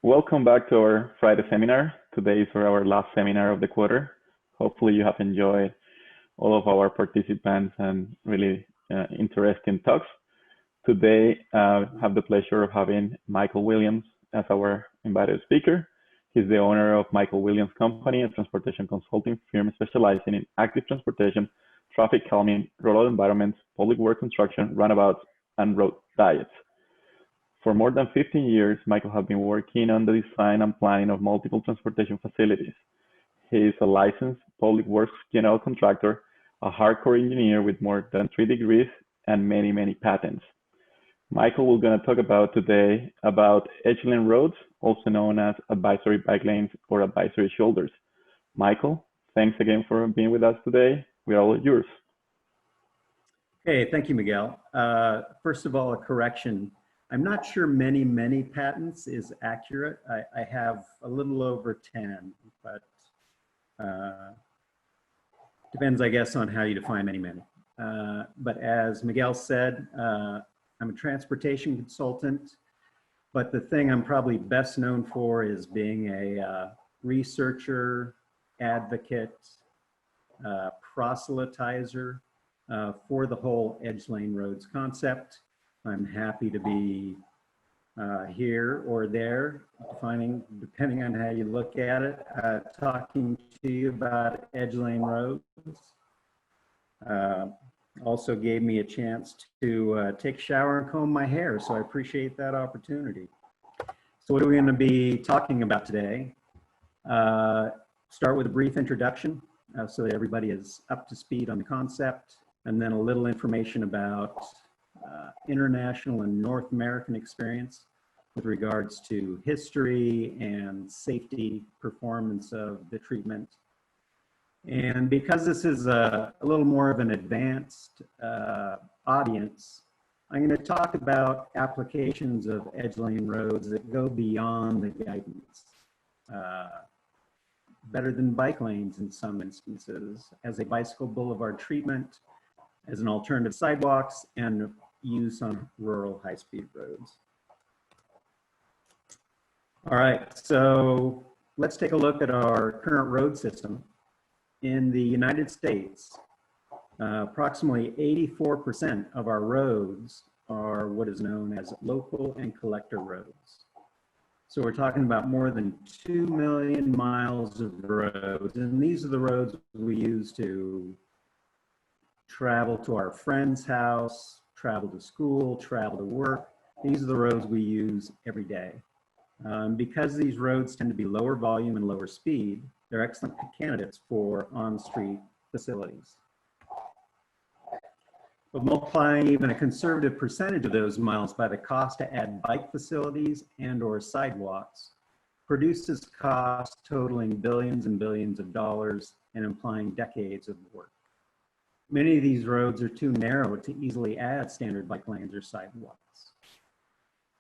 Welcome back to our Friday seminar. Today is for our last seminar of the quarter. Hopefully you have enjoyed all of our participants and really interesting talks. Today, I have the pleasure of having Michael Williams as our invited speaker. He's the owner of Michael Williams Company, a transportation consulting firm specializing in active transportation, traffic calming, rural environments, public work construction, runabouts, and road diets. For more than 15 years, Michael has been working on the design and planning of multiple transportation facilities. He is a licensed public works general contractor, a hardcore engineer with more than 3 degrees and many patents. Michael, we're going to talk about today about edge lane roads, also known as advisory bike lanes or advisory shoulders. Michael, thanks again for being with us today. We're all yours. Hey, thank you, Miguel. First of all, a correction. I'm not sure many patents is accurate. I have a little over 10, but depends, I guess, on how you define many. But as Miguel said, I'm a transportation consultant, but the thing I'm probably best known for is being a researcher, advocate, proselytizer for the whole edge lane roads concept. I'm happy to be here or there, depending on how you look at it, talking to you about edge lane roads. Also gave me a chance to take a shower and comb my hair, so I appreciate that opportunity. So what are we going to be talking about today? Start with a brief introduction so that everybody is up to speed on the concept, and then a little information about international and North American experience with regards to history and safety performance of the treatment. And because this is a little more of an advanced audience, I'm going to talk about applications of edge lane roads that go beyond the guidance. Better than bike lanes in some instances, as a bicycle boulevard treatment, as an alternative sidewalks, and use on rural high-speed roads. All right, so let's take a look at our current road system. In the United States, approximately 84% of our roads are what is known as local and collector roads. So we're talking about more than 2 million miles of roads, and these are the roads we use to travel to our friend's house, travel to school, travel to work. These are the roads we use every day. Because these roads tend to be lower volume and lower speed, they're excellent candidates for on-street facilities. But multiplying even a conservative percentage of those miles by the cost to add bike facilities and/or sidewalks produces costs totaling billions and billions of dollars and implying decades of work. Many of these roads are too narrow to easily add standard bike lanes or sidewalks.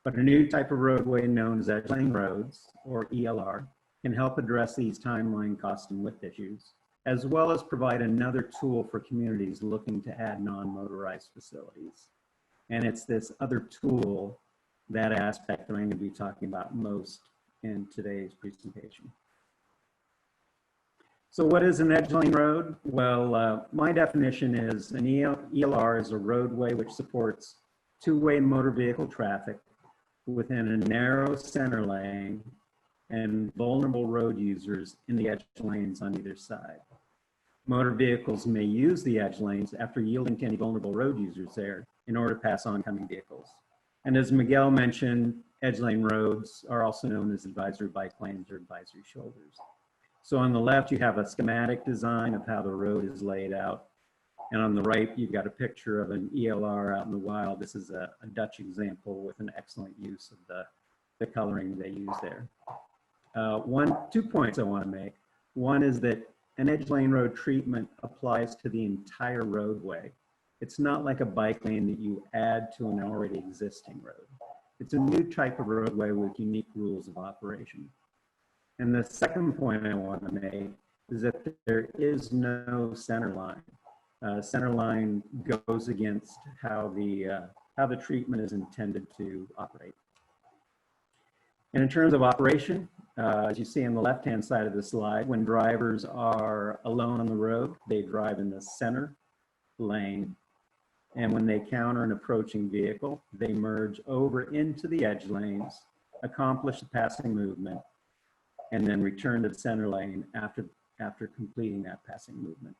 But a new type of roadway known as edge lane roads, or ELR, can help address these timeline, cost, and width issues, as well as provide another tool for communities looking to add non-motorized facilities. And it's this other tool, that aspect, that I'm going to be talking about most in today's presentation. So what is an edge lane road? Well, my definition is an ELR is a roadway which supports two-way motor vehicle traffic within a narrow center lane and vulnerable road users in the edge lanes on either side. Motor vehicles may use the edge lanes after yielding to any vulnerable road users there in order to pass oncoming vehicles. And as Miguel mentioned, edge lane roads are also known as advisory bike lanes or advisory shoulders. So on the left, you have a schematic design of how the road is laid out. And on the right, you've got a picture of an ELR out in the wild. This is a Dutch example with an excellent use of the coloring they use there. 2 points I want to make. One is that an edge lane road treatment applies to the entire roadway. It's not like a bike lane that you add to an already existing road. It's a new type of roadway with unique rules of operation. And the second point I want to make is that there is no center line. Center line goes against how the treatment is intended to operate. And in terms of operation, as you see on the left-hand side of the slide, when drivers are alone on the road, they drive in the center lane. And when they encounter an approaching vehicle, they merge over into the edge lanes, accomplish the passing movement, and then return to the center lane after completing that passing movement.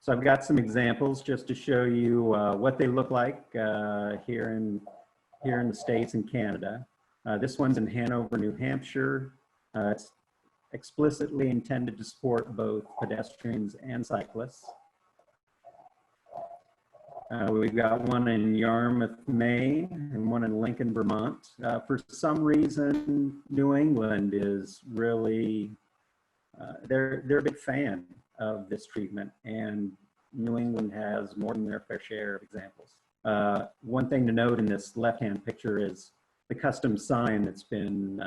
So I've got some examples just to show you what they look like here in the States and Canada. This one's in Hanover, New Hampshire. It's explicitly intended to support both pedestrians and cyclists. We've got one in Yarmouth, Maine, and one in Lincoln, Vermont. For some reason, New England is really, they're a big fan of this treatment, and New England has more than their fair share of examples. One thing to note in this left-hand picture is the custom sign that's been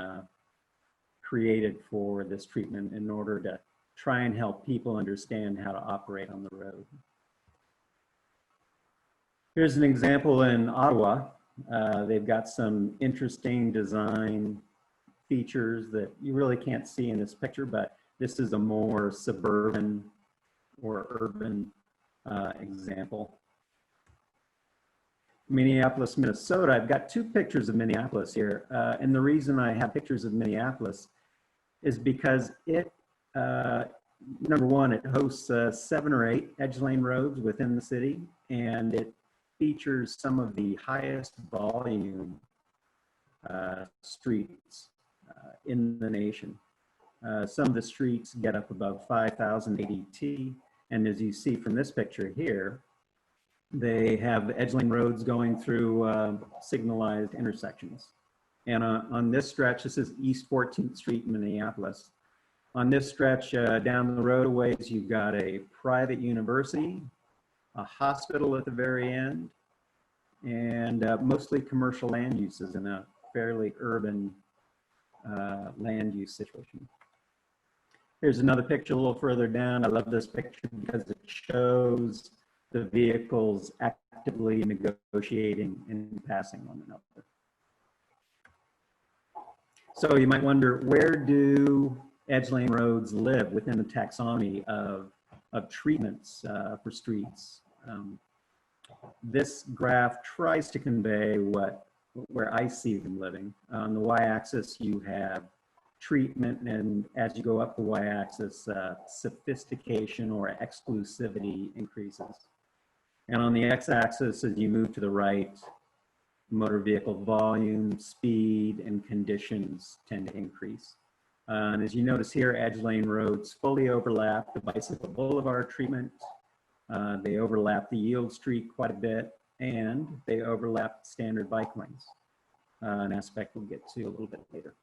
created for this treatment in order to try and help people understand how to operate on the road. Here's an example in Ottawa. They've got some interesting design features that you really can't see in this picture, but this is a more suburban or urban example. Minneapolis, Minnesota. I've got two pictures of Minneapolis here. And the reason I have pictures of Minneapolis is because it, number one, it hosts 7 or 8 edge lane roads within the city, and it features some of the highest volume streets in the nation. Some of the streets get up above 5,000 ADT, and as you see from this picture here, they have edge lane roads going through signalized intersections. And on this stretch, this is East 14th Street in Minneapolis. On this stretch down the road a ways, you've got a private university, a hospital at the very end, and mostly commercial land uses in a fairly urban land use situation. Here's another picture a little further down. I love this picture because it shows the vehicles actively negotiating and passing one another. So you might wonder, where do edge lane roads live within the taxonomy of treatments for streets? This graph tries to convey where I see them living. On the y-axis, you have treatment, and as you go up the y-axis, sophistication or exclusivity increases. And on the x-axis, as you move to the right, motor vehicle volume, speed, and conditions tend to increase. And as you notice here, edge lane roads fully overlap the bicycle boulevard treatment. They overlap the yield street quite a bit, and they overlap standard bike lanes, an aspect we'll get to a little bit later.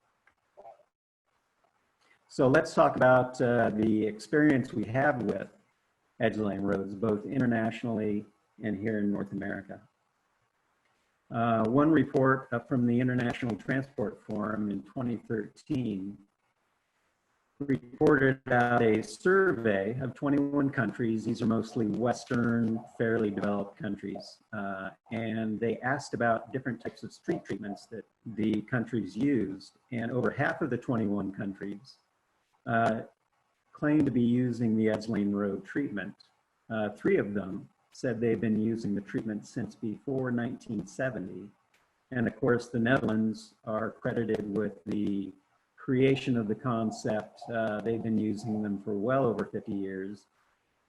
So let's talk about the experience we have with edge lane roads, both internationally and here in North America. One report from the International Transport Forum in 2013 reported out a survey of 21 countries. These are mostly Western, fairly developed countries. And they asked about different types of street treatments that the countries used. And over half of the 21 countries claimed to be using the edge lane road treatment. 3 of them said they've been using the treatment since before 1970. And of course, the Netherlands are credited with the creation of the concept. They've been using them for well over 50 years.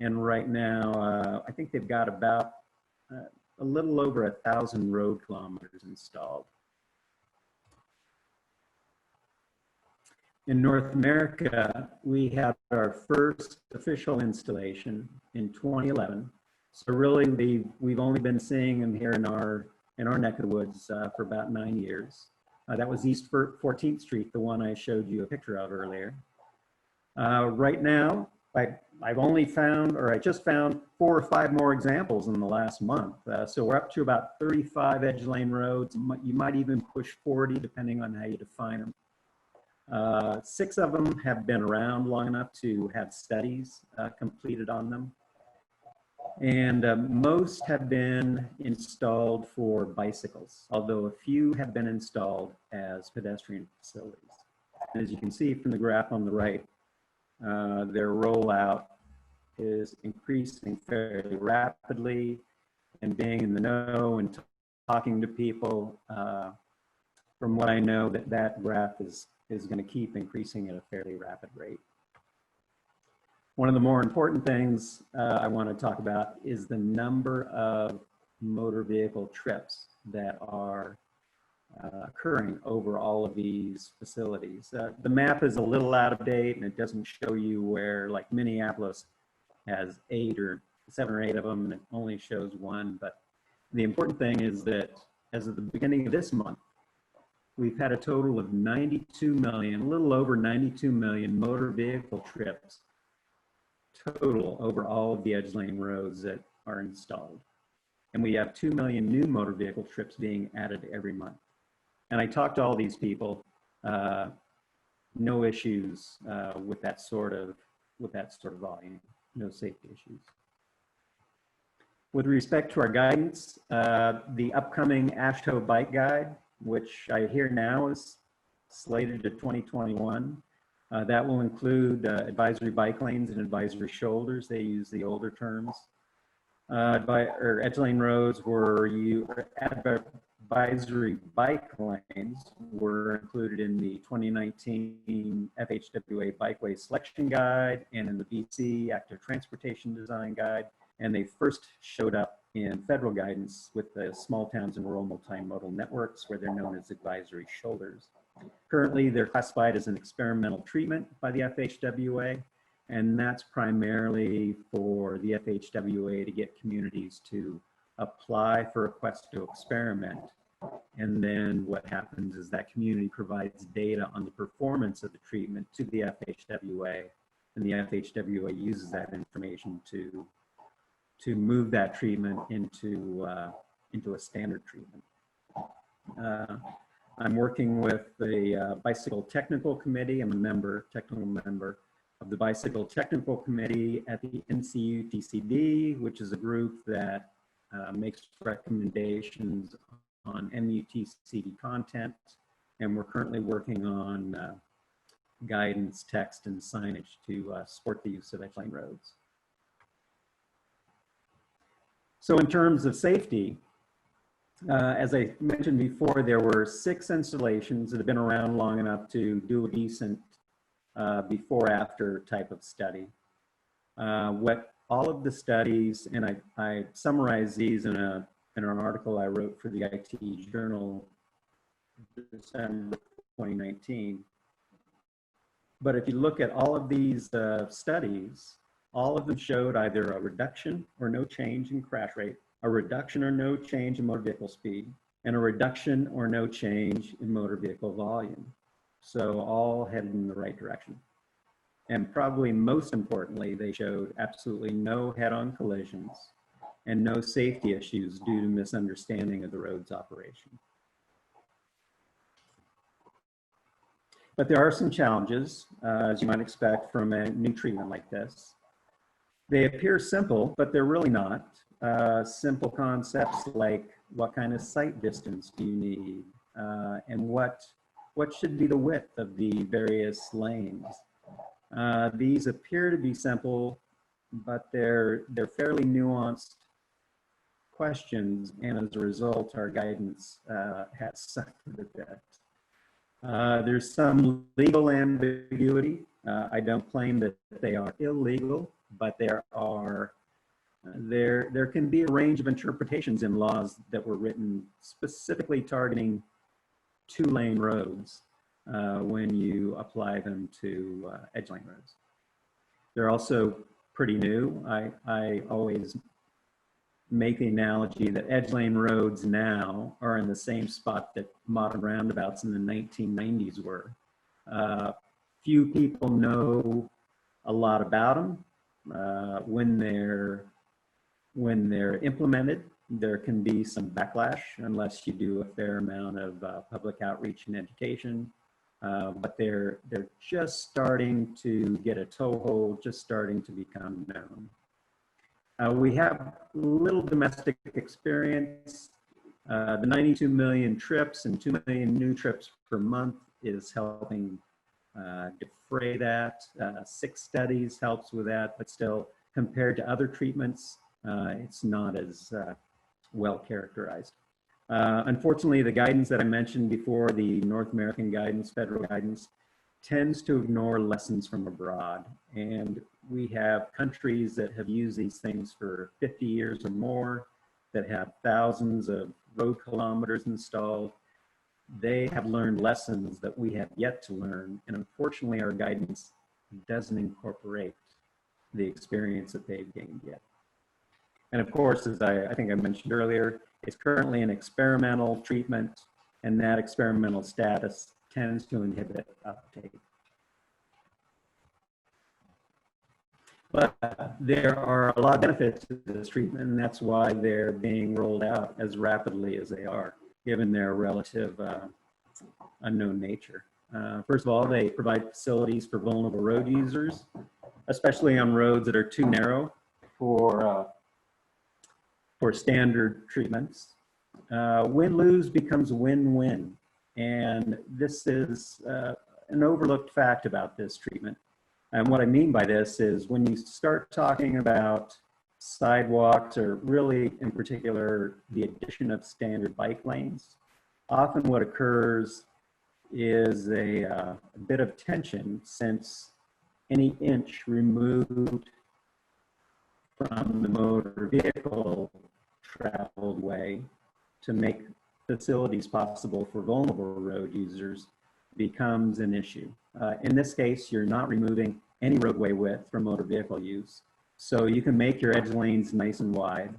And right now, I think they've got about a little over 1,000 road kilometers installed. In North America, we had our first official installation in 2011. So really, we've only been seeing them here in our neck of the woods for about 9 years. That was East 14th Street, the one I showed you a picture of earlier. Right now, I've only found, or I just found 4 or 5 more examples in the last month. So we're up to about 35 edge lane roads. You might even push 40, depending on how you define them. 6 of them have been around long enough to have studies completed on them. And most have been installed for bicycles, although a few have been installed as pedestrian facilities. And as you can see from the graph on the right, their rollout is increasing fairly rapidly, and being in the know and talking to people, from what I know, that graph is going to keep increasing at a fairly rapid rate. One of the more important things I want to talk about is the number of motor vehicle trips that are occurring over all of these facilities. The map is a little out of date, and it doesn't show you where, like, Minneapolis has 7 or 8 of them, and it only shows 1. But the important thing is that as of the beginning of this month, we've had a total of 92 million, a little over 92 million motor vehicle trips total over all of the edge lane roads that are installed. And we have 2 million new motor vehicle trips being added every month. And I talked to all these people, no issues with that sort of volume, no safety issues. With respect to our guidance, the upcoming AASHTO bike guide, which I hear now is slated to 2021, that will include advisory bike lanes and advisory shoulders. They use the older terms. Edge lane roads advisory bike lanes were included in the 2019 FHWA Bikeway Selection Guide and in the BC Active Transportation Design Guide. And they first showed up in federal guidance with the small towns and rural multimodal networks, where they're known as advisory shoulders. Currently, they're classified as an experimental treatment by the FHWA, and that's primarily for the FHWA to get communities to apply for requests to experiment. And then what happens is that community provides data on the performance of the treatment to the FHWA, and the FHWA uses that information to move that treatment into a standard treatment. I'm working with the Bicycle Technical Committee. I'm a technical member of the Bicycle Technical Committee at the NCUTCD, which is a group that makes recommendations on MUTCD content. And we're currently working on guidance, text, and signage to support the use of edge lane roads. So in terms of safety, as I mentioned before, there were 6 installations that have been around long enough to do a decent before-after type of study. What all of the studies, and I summarized these in an article I wrote for the IT Journal December 2019. But if you look at all of these studies, all of them showed either a reduction or no change in crash rate, a reduction or no change in motor vehicle speed, and a reduction or no change in motor vehicle volume. So all headed in the right direction. And probably most importantly, they showed absolutely no head-on collisions and no safety issues due to misunderstanding of the road's operation. But there are some challenges, as you might expect from a new treatment like this. They appear simple, but they're really not. Simple concepts like what kind of sight distance do you need, and what should be the width of the various lanes. These appear to be simple, but they're fairly nuanced questions, and as a result, our guidance has suffered a bit. There's some legal ambiguity. I don't claim that they are illegal, but there can be a range of interpretations in laws that were written specifically targeting 2-lane roads when you apply them to edge lane roads. They're also pretty new. I always make the analogy that edge lane roads now are in the same spot that modern roundabouts in the 1990s were. Few people know a lot about them. When they're implemented, there can be some backlash unless you do a fair amount of public outreach and education. But they're just starting to get a toehold, just starting to become known. We have little domestic experience. The 92 million trips and 2 million new trips per month is helping defray that. 6 studies helps with that, but still, compared to other treatments, it's not as well characterized. Unfortunately, the guidance that I mentioned before, the North American guidance, federal guidance, tends to ignore lessons from abroad. And we have countries that have used these things for 50 years or more, that have thousands of road kilometers installed. They have learned lessons that we have yet to learn. And unfortunately, our guidance doesn't incorporate the experience that they've gained yet. And of course, as I think I mentioned earlier, it's currently an experimental treatment, and that experimental status tends to inhibit uptake. But there are a lot of benefits to this treatment, and that's why they're being rolled out as rapidly as they are, given their relative unknown nature. First of all, they provide facilities for vulnerable road users, especially on roads that are too narrow for standard treatments. Win-lose becomes win-win. And this is an overlooked fact about this treatment. And what I mean by this is when you start talking about sidewalks, or really in particular, the addition of standard bike lanes, often what occurs is a bit of tension, since any inch removed from the motor vehicle traveled way to make facilities possible for vulnerable road users becomes an issue. In this case, you're not removing any roadway width from motor vehicle use, so you can make your edge lanes nice and wide,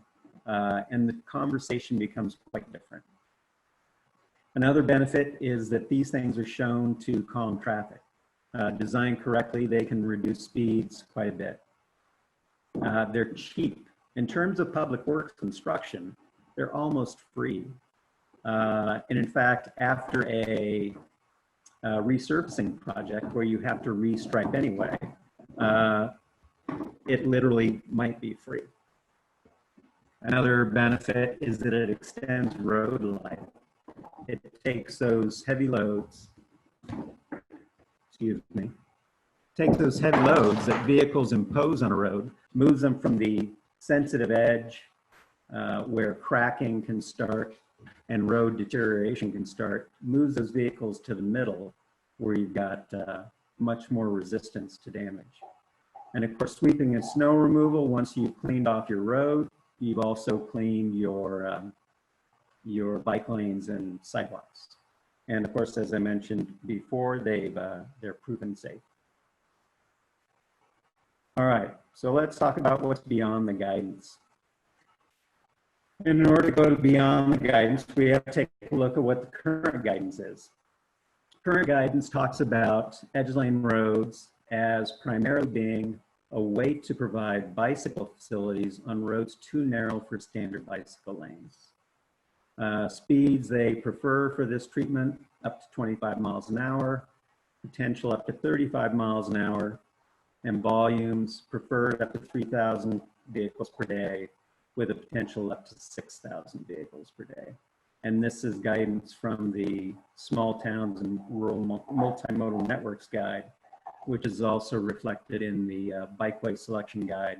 and the conversation becomes quite different. Another benefit is that these things are shown to calm traffic. Designed correctly, they can reduce speeds quite a bit. They're cheap. In terms of public works construction, they're almost free. And in fact, after a resurfacing project where you have to restripe anyway, it literally might be free. Another benefit is that it extends road life. It takes those heavy loads, takes those heavy loads that vehicles impose on a road, moves them from the sensitive edge where cracking can start and road deterioration can start, moves those vehicles to the middle where you've got much more resistance to damage. And of course, sweeping and snow removal, once you've cleaned off your road, you've also cleaned your bike lanes and sidewalks. And of course, as I mentioned before, they're proven safe. All right, so let's talk about what's beyond the guidance. In order to go beyond the guidance, we have to take a look at what the current guidance is. Current guidance talks about edge lane roads as primarily being a way to provide bicycle facilities on roads too narrow for standard bicycle lanes. Speeds they prefer for this treatment, up to 25 miles an hour, potential up to 35 miles an hour, and volumes preferred up to 3,000 vehicles per day, with a potential up to 6,000 vehicles per day. And this is guidance from the Small Towns and Rural Multimodal Networks Guide, which is also reflected in the Bikeway Selection Guide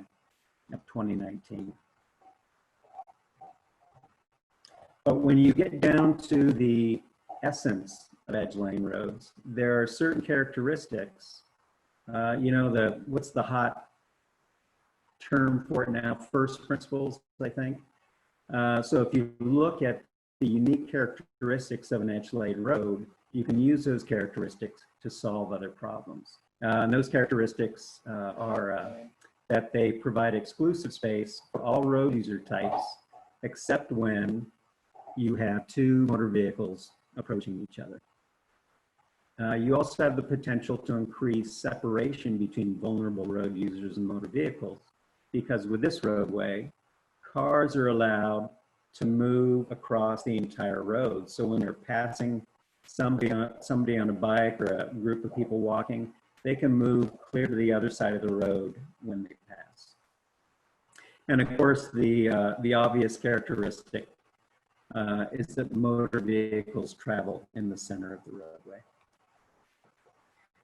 of 2019. But when you get down to the essence of edge lane roads, there are certain characteristics. What's the hot term for it now? First principles, I think. So if you look at the unique characteristics of an edge lane road, you can use those characteristics to solve other problems. And those characteristics are that they provide exclusive space for all road user types, except when you have two motor vehicles approaching each other. You also have the potential to increase separation between vulnerable road users and motor vehicles, because with this roadway, cars are allowed to move across the entire road. So when they're passing somebody on a bike or a group of people walking, they can move clear to the other side of the road when they pass. And of course, the obvious characteristic is that motor vehicles travel in the center of the roadway.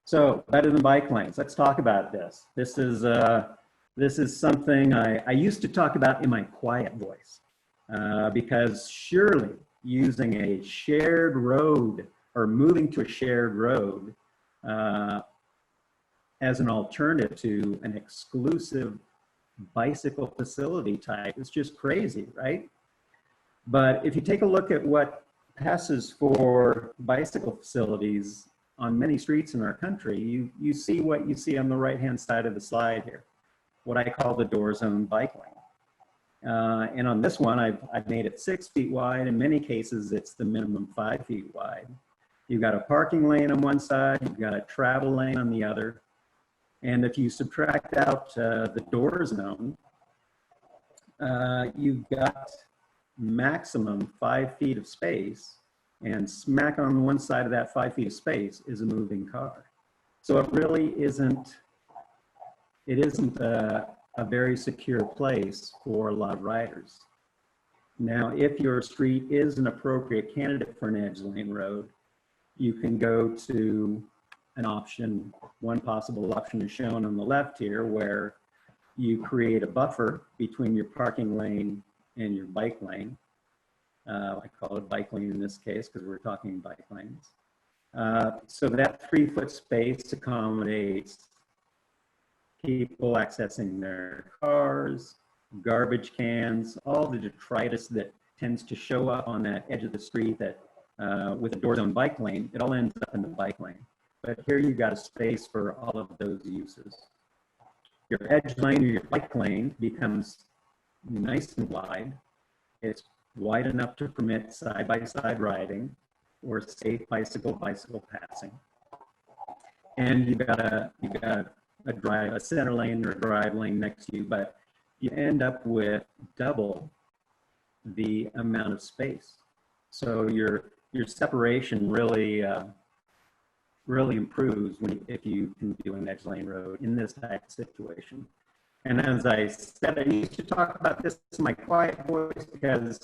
So better than bike lanes. Let's talk about this. This is something I used to talk about in my quiet voice because surely using a shared road or moving to a shared road as an alternative to an exclusive bicycle facility type is just crazy, right? But if you take a look at what passes for bicycle facilities on many streets in our country, you see what you see on the right-hand side of the slide here, what I call the door zone bike lane. And on this one, I've made it 6 feet wide. In many cases, it's the minimum 5 feet wide. You've got a parking lane on one side, you've got a travel lane on the other. And if you subtract out the door zone, you've got maximum 5 feet of space, and smack on one side of that 5 feet of space is a moving car. So it really isn't, a very secure place for a lot of riders. Now, if your street is an appropriate candidate for an edge lane road, you can go to an option. One possible option is shown on the left here, where you create a buffer between your parking lane and your bike lane. I call it bike lane in this case because we're talking bike lanes. So that 3 foot space accommodates people accessing their cars, garbage cans, all the detritus that tends to show up on that edge of the street that with a door zone bike lane, it all ends up in the bike lane. But here you've got a space for all of those uses. Your edge lane or your bike lane becomes nice and wide. It's wide enough to permit side-by-side riding or safe bicycle passing. And you've got a center lane or a drive lane next to you, but you end up with double the amount of space. So your separation really really improves if you can do an edge lane road in this type of situation. And as I said, I used to talk about this in my quiet voice because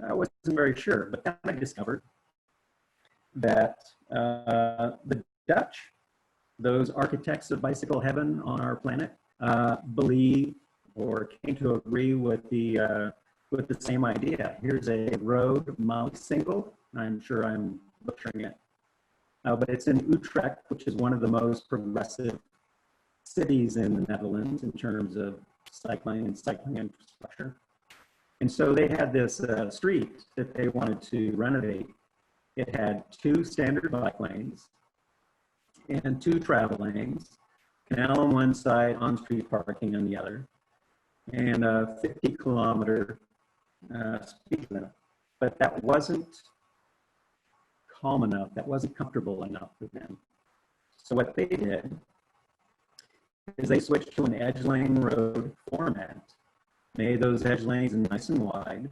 I wasn't very sure, but then I discovered that the Dutch, those architects of bicycle heaven on our planet, believe or came to agree with the same idea. Here's a road, Molly Single. I'm sure I'm butchering it. But it's in Utrecht, which is one of the most progressive cities in the Netherlands in terms of cycling and cycling infrastructure. And so they had this street that they wanted to renovate. It had 2 standard bike lanes and 2 travel lanes, canal on one side, on-street parking on the other, and a 50-kilometer speed limit. But that wasn't calm enough, that wasn't comfortable enough for them. So what they did is they switched to an edge lane road format, made those edge lanes nice and wide.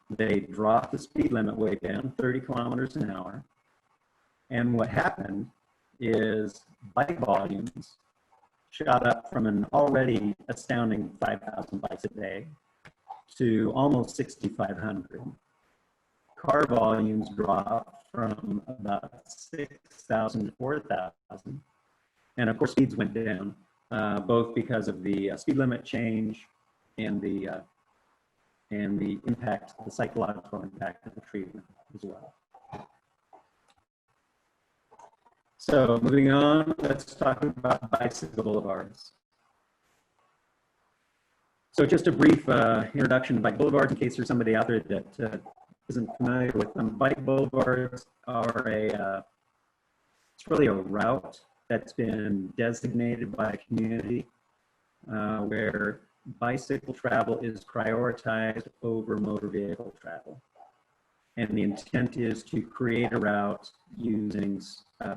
They dropped the speed limit way down, 30 kilometers an hour. And what happened is bike volumes shot up from an already astounding 5,000 bikes a day to almost 6,500. Car volumes dropped from about 6,000 to 4,000. And of course, speeds went down, both because of the speed limit change and the impact, the psychological impact of the treatment as well. So moving on, let's talk about bicycle boulevards. So just a brief introduction to bike boulevards in case there's somebody out there that isn't familiar with them. Bike boulevards are it's really a route that's been designated by a community where bicycle travel is prioritized over motor vehicle travel. And the intent is to create a route using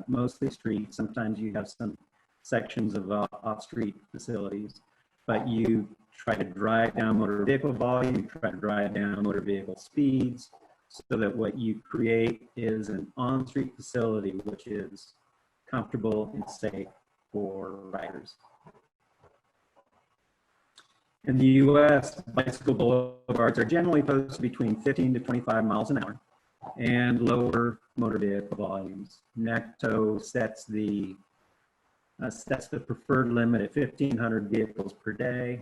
mostly streets. Sometimes you have some sections of off-street facilities, but you try to drive down motor vehicle volume, you try to drive down motor vehicle speeds, so that what you create is an on-street facility which is comfortable and safe for riders. In the US, bicycle boulevards are generally posted between 15 to 25 miles an hour and lower motor vehicle volumes. NACTO sets the preferred limit at 1,500 vehicles per day.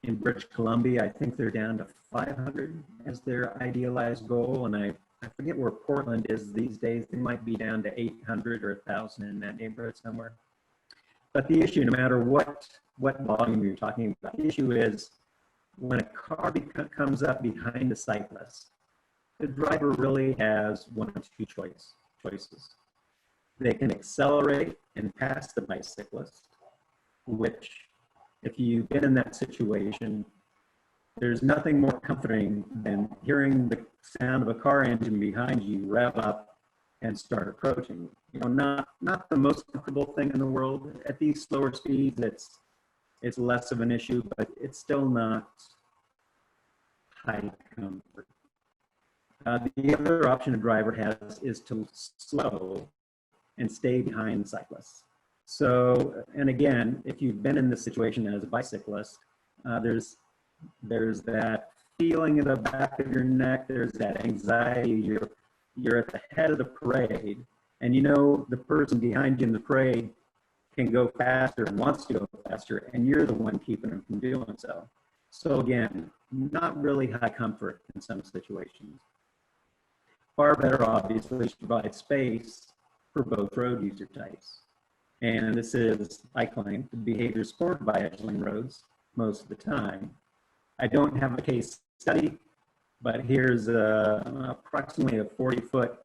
In British Columbia, I think they're down to 500 as their idealized goal. And I forget where Portland is these days. They might be down to 800 or 1,000 in that neighborhood somewhere. But the issue, no matter what volume you're talking about, the issue is when a car comes up behind a cyclist, the driver really has one of two choices. They can accelerate and pass the bicyclist, which, if you've been in that situation, there's nothing more comforting than hearing the sound of a car engine behind you rev up and start approaching. You know, not the most comfortable thing in the world. At these slower speeds, it's less of an issue, but it's still not high comfort. The other option a driver has is to slow and stay behind cyclists. So, and again, if you've been in this situation as a bicyclist, there's that feeling in the back of your neck, there's that anxiety, you're at the head of the parade, and you know the person behind you in the parade can go faster and wants to go faster, and you're the one keeping them from doing so. So again, not really high comfort in some situations. Far better, obviously, to provide space for both road user types. And this is, I claim, the behavior supported by edge-lane roads most of the time. I don't have a case study, but here's approximately a 40-foot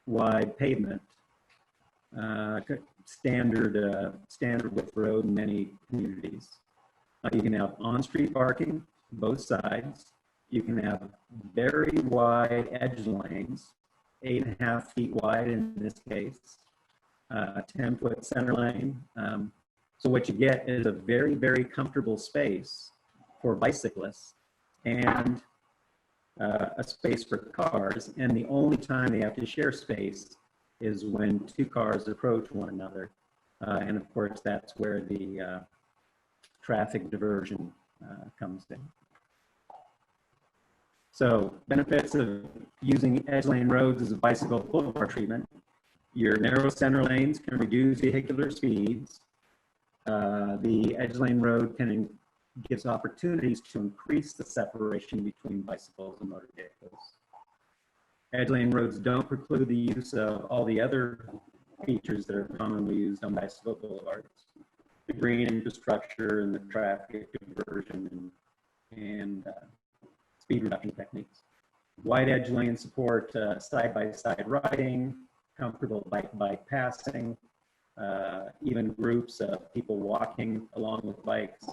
wide pavement, standard width road in many communities. You can have on-street parking, both sides. You can have very wide edge lanes, 8.5 feet wide in this case, 10-foot center lane. So what you get is a very, very comfortable space for bicyclists and a space for cars. And the only time they have to share space is when two cars approach one another. And of course, that's where the traffic diversion comes in. So benefits of using edge lane roads as a bicycle boulevard treatment. Your narrow center lanes can reduce vehicular speeds. The edge lane road gives opportunities to increase the separation between bicycles and motor vehicles. Edge lane roads don't preclude the use of all the other features that are commonly used on bicycle boulevards. The green infrastructure and the traffic diversion and speed reduction techniques. Wide edge lanes support side-by-side riding, comfortable bike-to-bike passing, even groups of people walking along with bikes.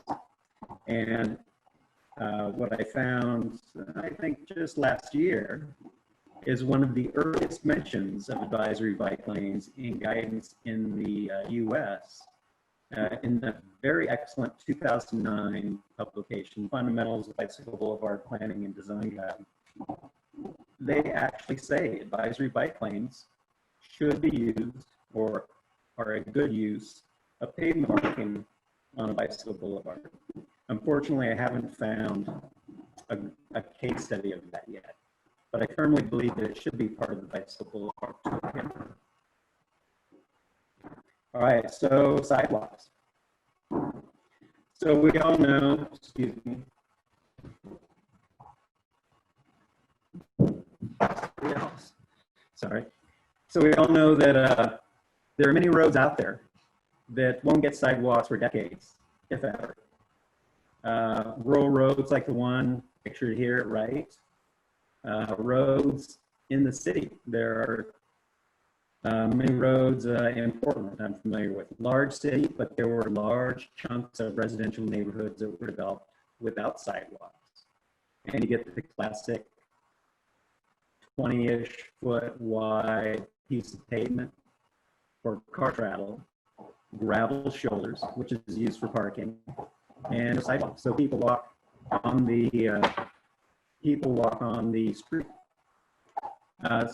And what I found, I think just last year, is one of the earliest mentions of advisory bike lanes in guidance in the US. In the very excellent 2009 publication, Fundamentals of Bicycle Boulevard Planning and Design Guide, they actually say advisory bike lanes should be used or are a good use of pavement marking on a bicycle boulevard. Unfortunately, I haven't found a case study of that yet, but I firmly believe that it should be part of the bicycle boulevard toolkit. All right, so sidewalks. So we all know, excuse me. Sorry. So we all know that there are many roads out there that won't get sidewalks for decades, if ever. Rural roads like the one pictured here, right? Roads in the city. There are many roads in Portland I'm familiar with. Large city, but there were large chunks of residential neighborhoods that were developed without sidewalks. And you get the classic 20-ish foot wide piece of pavement for car travel, gravel shoulders, which is used for parking, and a sidewalk. So people walk on the street.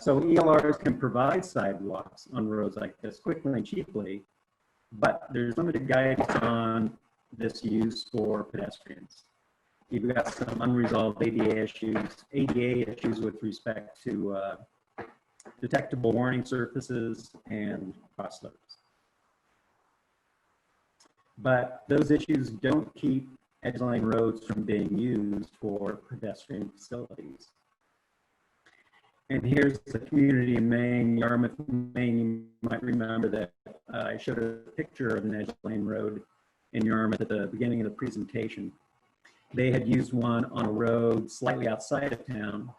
So ELRs can provide sidewalks on roads like this quickly and cheaply, but there's limited guidance on this use for pedestrians. You've got some unresolved ADA issues with respect to detectable warning surfaces and crossovers. But those issues don't keep edge lane roads from being used for pedestrian facilities. And here's the community in Maine, Yarmouth, Maine. You might remember that I showed a picture of an edge lane road in Yarmouth at the beginning of the presentation. They had used one on a road slightly outside of town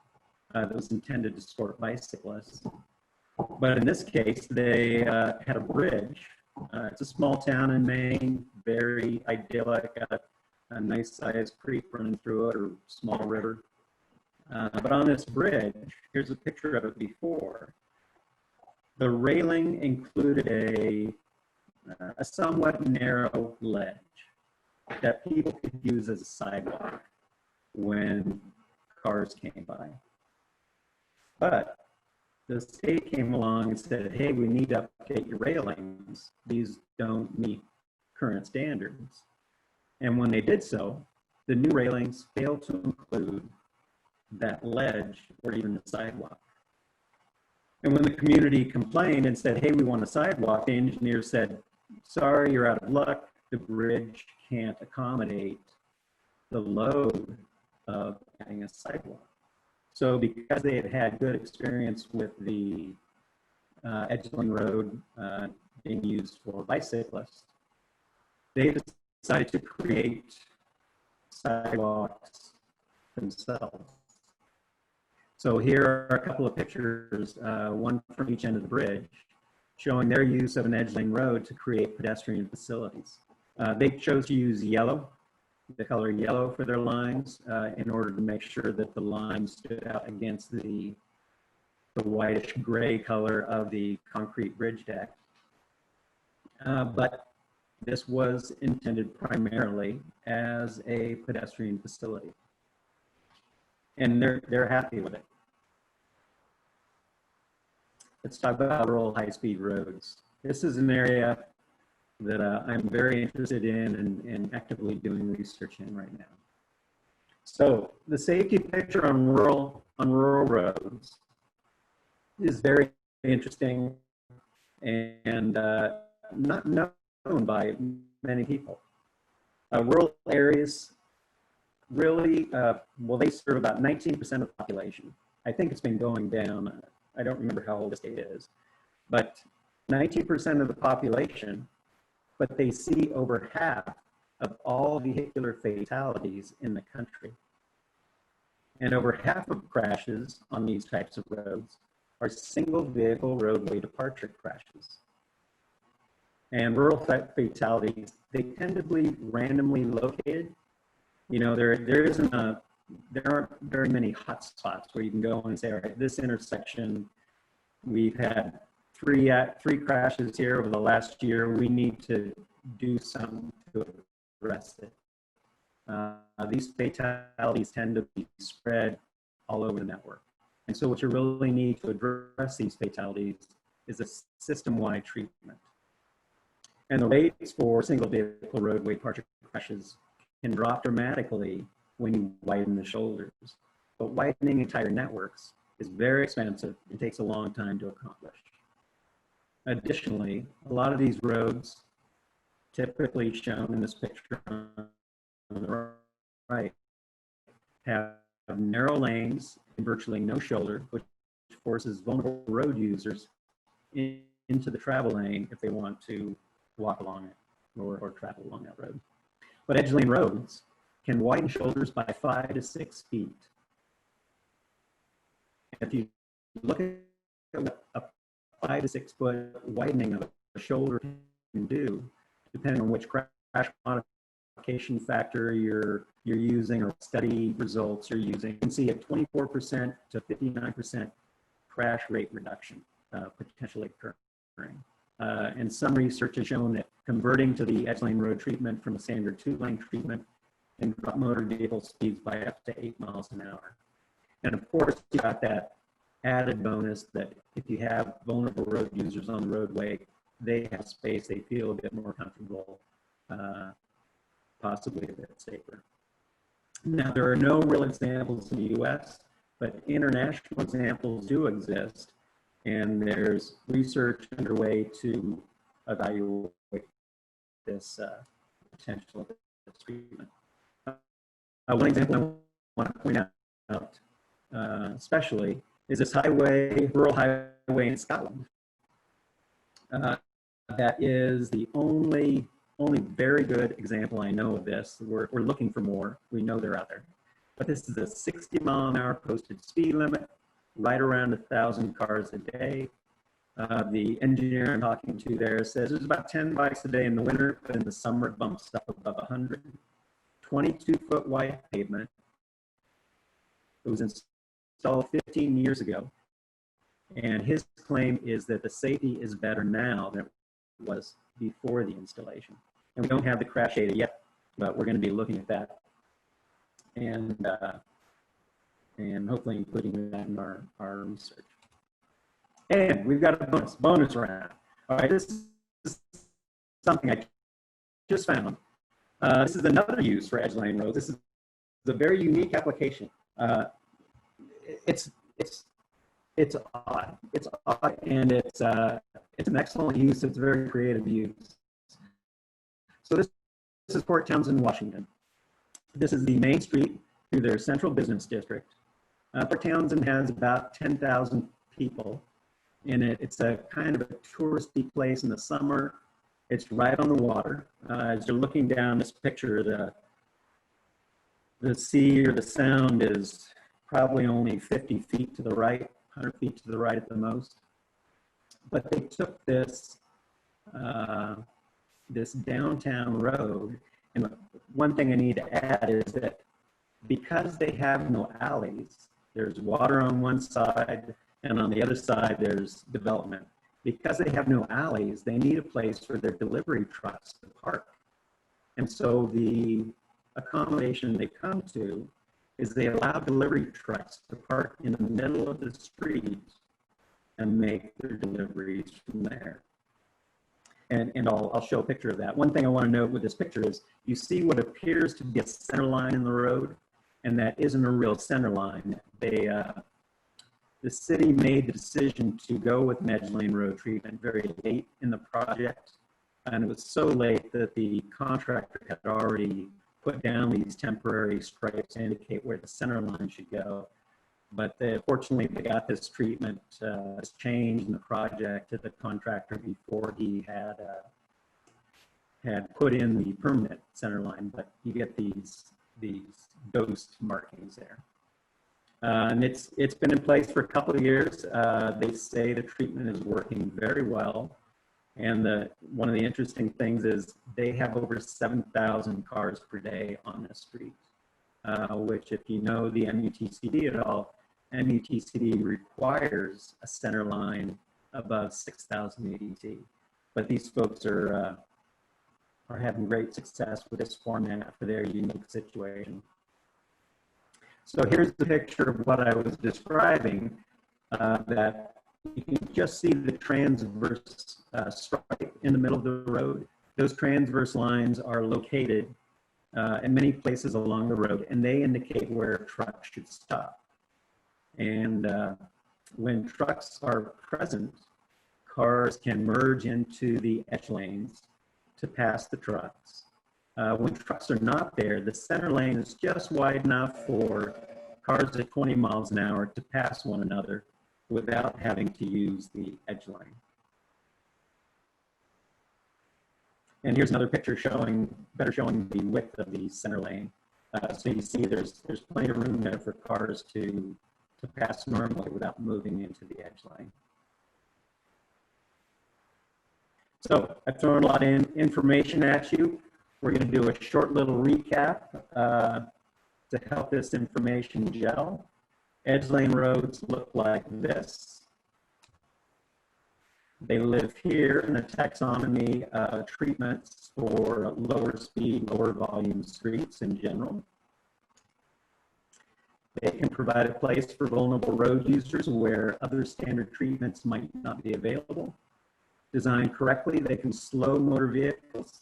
that was intended to support bicyclists. But in this case, they had a bridge. It's a small town in Maine, very idyllic, a nice sized creek running through it, or small river. But on this bridge, here's a picture of it before. The railing included a somewhat narrow ledge that people could use as a sidewalk when cars came by. But the state came along and said, hey, we need to update your railings. These don't meet current standards. And when they did so, the new railings failed to include that ledge or even the sidewalk. And when the community complained and said, hey, we want a sidewalk, the engineer said, sorry, you're out of luck. The bridge can't accommodate the load of adding a sidewalk. So because they had had good experience with the Edgeling Road being used for bicyclists, they decided to create sidewalks themselves. So here are a couple of pictures, one from each end of the bridge, showing their use of an edge-lane road to create pedestrian facilities. They chose to use yellow, the color yellow for their lines, in order to make sure that the line stood out against the whitish gray color of the concrete bridge deck. But this was intended primarily as a pedestrian facility. And they're happy with it. Let's talk about rural high-speed roads. This is an area that I'm very interested in and actively doing research in right now. So the safety picture on rural roads is very interesting and not known by many people. Rural areas really, well, they serve about 19% of the population. I think it's been going down. I don't remember how old this data is, but 19% of the population, but they see over half of all vehicular fatalities in the country. And over half of crashes on these types of roads are single vehicle roadway departure crashes. And rural fatalities, they tend to be randomly located. You know, there aren't very many hot spots where you can go and say, all right, this intersection, we've had three crashes here over the last year. We need to do something to address it. These fatalities tend to be spread all over the network. And so what you really need to address these fatalities is a system-wide treatment. And the rates for single vehicle roadway departure crashes can drop dramatically when you widen the shoulders. But widening entire networks is very expensive and takes a long time to accomplish. Additionally, a lot of these roads, typically shown in this picture on the right, have narrow lanes and virtually no shoulder, which forces vulnerable road users into the travel lane if they want to walk along it or travel along that road. But edge lane roads can widen shoulders by 5 to 6 feet. If you look at what a 5 to 6 foot widening of a shoulder can do, depending on which crash modification factor you're using or study results you're using, you can see a 24% to 59% crash rate reduction potentially occurring. And some research has shown that converting to the edge lane road treatment from a standard 2-lane treatment can drop motor vehicle speeds by up to 8 miles an hour. And of course, you got that added bonus that if you have vulnerable road users on the roadway, they have space, they feel a bit more comfortable possibly a bit safer. Now, there are no real examples in the US, but international examples do exist, and there's research underway to evaluate this potential of this treatment. One example I want to point out, especially, is this rural highway in Scotland. That is the only very good example I know of this. We're looking for more. We know they're out there. But this is a 60-mile-an-hour posted speed limit, right around 1,000 cars a day. The engineer I'm talking to there says there's about 10 bikes a day in the winter, but in the summer it bumps up above 100. 22-foot wide pavement. It was installed 15 years ago. And his claim is that the safety is better now than it was before the installation. And we don't have the crash data yet, but we're going to be looking at that. And hopefully including that in our research. And we've got a bonus round. All right, this is something I just found. This is another use for edge lane roads. This is a very unique application. It's odd. It's odd, and it's an excellent use. It's a very creative use. So this is Port Townsend, Washington. This is the main street through their central business district. Port Townsend has about 10,000 people in it. It's a kind of a touristy place in the summer. It's right on the water. As you're looking down this picture, the sea or the sound is probably only 50 feet to the right, 100 feet to the right at the most. But they took this, this downtown road, and one thing I need to add is that because they have no alleys, there's water on one side, and on the other side, there's development. Because they have no alleys, they need a place for their delivery trucks to park. And so the accommodation they come to is they allow delivery trucks to park in the middle of the street and make their deliveries from there. And I'll show a picture of that. One thing I want to note with this picture is you see what appears to be a center line in the road, and that isn't a real center line. The city made the decision to go with an edge lane road treatment very late in the project, and it was so late that the contractor had already put down these temporary stripes to indicate where the center line should go. But fortunately, they got this treatment changed in the project to the contractor before he had put in the permanent center line. But you get these ghost markings there. And it's been in place for a couple of years. They say the treatment is working very well. And one of the interesting things is they have over 7,000 cars per day on the street, which if you know the MUTCD at all, MUTCD requires a center line above 6,000 ADT. But these folks are having great success with this format for their unique situation. So here's the picture of what I was describing, that you can just see the transverse stripe in the middle of the road. Those transverse lines are located in many places along the road, and they indicate where trucks should stop. And when trucks are present, cars can merge into the edge lanes to pass the trucks. When trucks are not there, the center lane is just wide enough for cars at 20 miles an hour to pass one another without having to use the edge lane. And here's another picture better showing the width of the center lane. So you see there's plenty of room there for cars to pass normally without moving into the edge lane. So I've thrown a lot of information at you. We're going to do a short little recap to help this information gel. Edge lane roads look like this. They live here in a taxonomy of treatments for lower speed, lower volume streets in general. They can provide a place for vulnerable road users where other standard treatments might not be available. Designed correctly, they can slow motor vehicles.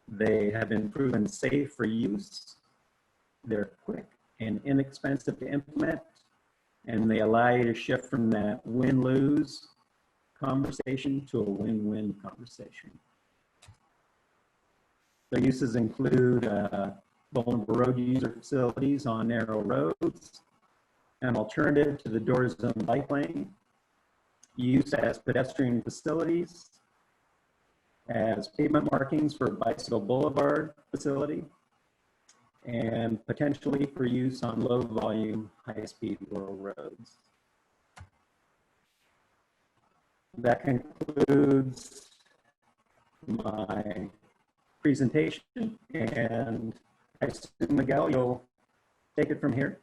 They have been proven safe for use. They're quick and inexpensive to implement, and they allow you to shift from that win-lose conversation to a win-win conversation. Their uses include vulnerable road user facilities on narrow roads, an alternative to the door zone bike lane, use as pedestrian facilities, as pavement markings for bicycle boulevard facility, and potentially for use on low volume, high speed rural roads. That concludes my presentation, and I assume, Miguel, you'll take it from here.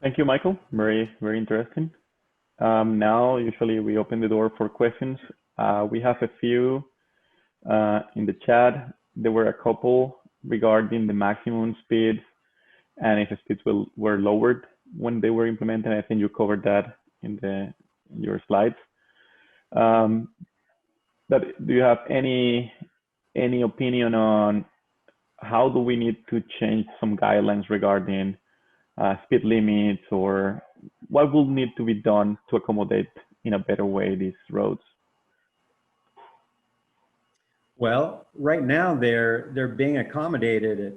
Thank you, Michael. Very, very interesting. Now, usually we open the door for questions. We have a few in the chat. There were a couple regarding the maximum speeds and if the speeds were lowered when they were implemented. I think you covered that in your slides. But do you have any opinion on how do we need to change some guidelines regarding speed limits, or what will need to be done to accommodate in a better way these roads? Well, right now they're being accommodated at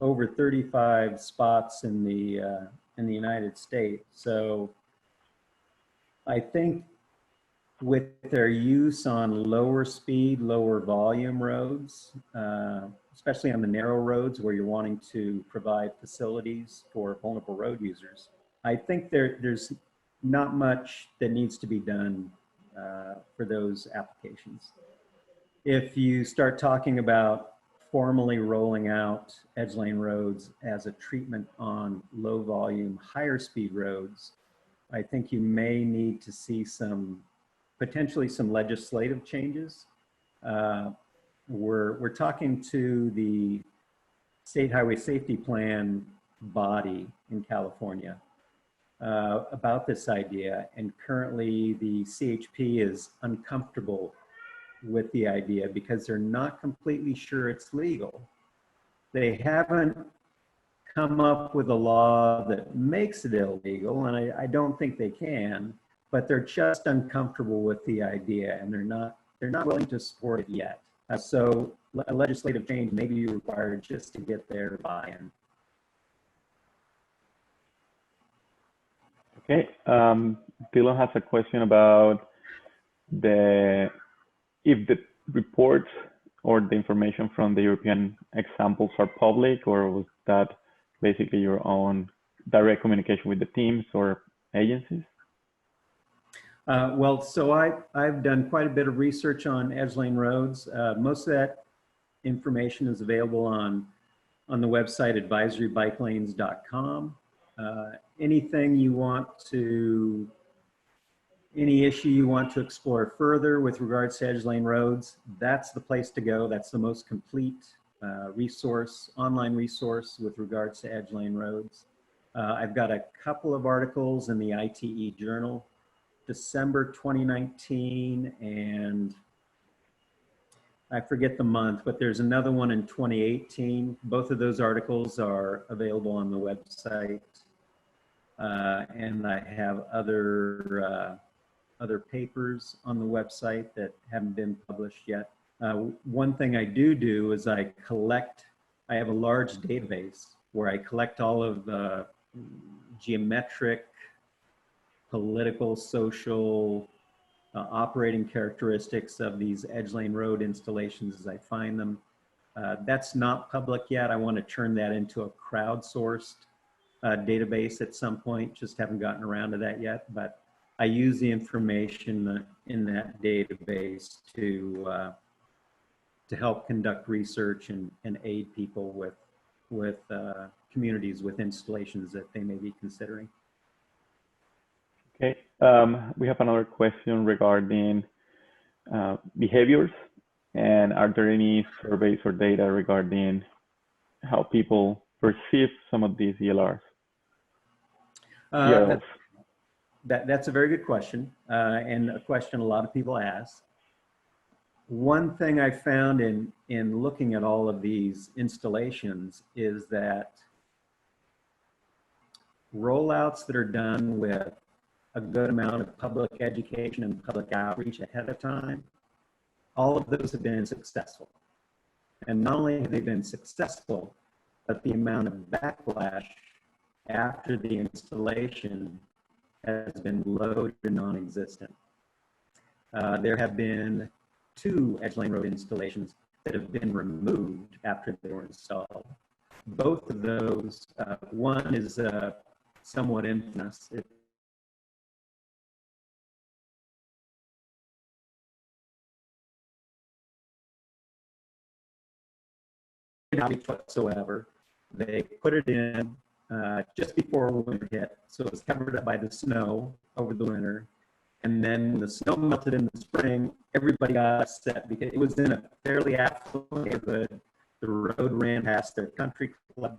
over 35 spots in the United States. So I think with their use on lower speed, lower volume roads, especially on the narrow roads where you're wanting to provide facilities for vulnerable road users, I think there's not much that needs to be done for those applications. If you start talking about formally rolling out edge lane roads as a treatment on low volume, higher speed roads, I think you may need to see potentially some legislative changes. We're talking to the State Highway Safety Plan body in California about this idea, and currently the CHP is uncomfortable with the idea because they're not completely sure it's legal. They haven't come up with a law that makes it illegal, and I don't think they can, but they're just uncomfortable with the idea, and they're not willing to support it yet. So a legislative change may be required just to get their buy-in. Okay, Dylan has a question about if the reports or the information from the European examples are public, or was that basically your own direct communication with the teams or agencies? Well, so I've done quite a bit of research on edge lane roads. Most of that information is available on the website advisorybikelanes.com. Any issue you want to explore further with regards to edge lane roads, that's the place to go. That's the most complete online resource with regards to edge lane roads. I've got a couple of articles in the ITE Journal, December 2019, and I forget the month, but there's another one in 2018. Both of those articles are available on the website. And I have other papers on the website that haven't been published yet. One thing I do is I have a large database where I collect all of the geometric, political, social, operating characteristics of these edge lane road installations as I find them. That's not public yet. I want to turn that into a crowdsourced database at some point. Just haven't gotten around to that yet, but I use the information in that database to help conduct research and aid people with communities with installations that they may be considering. Okay, we have another question regarding behaviors, and are there any surveys or data regarding how people perceive some of these ELRs? That's a very good question, and a question a lot of people ask. One thing I found in looking at all of these installations is that rollouts that are done with a good amount of public education and public outreach ahead of time, all of those have been successful. And not only have they been successful, but the amount of backlash after the installation has been low to non-existent. There have been 2 Edge Lane Road installations that have been removed after they were installed. Both of those, one is somewhat infamous. Not whatsoever. They put it in just before winter hit, so it was covered up by the snow over the winter. And then when the snow melted in the spring, everybody got upset because it was in a fairly affluent neighborhood. The road ran past their country club.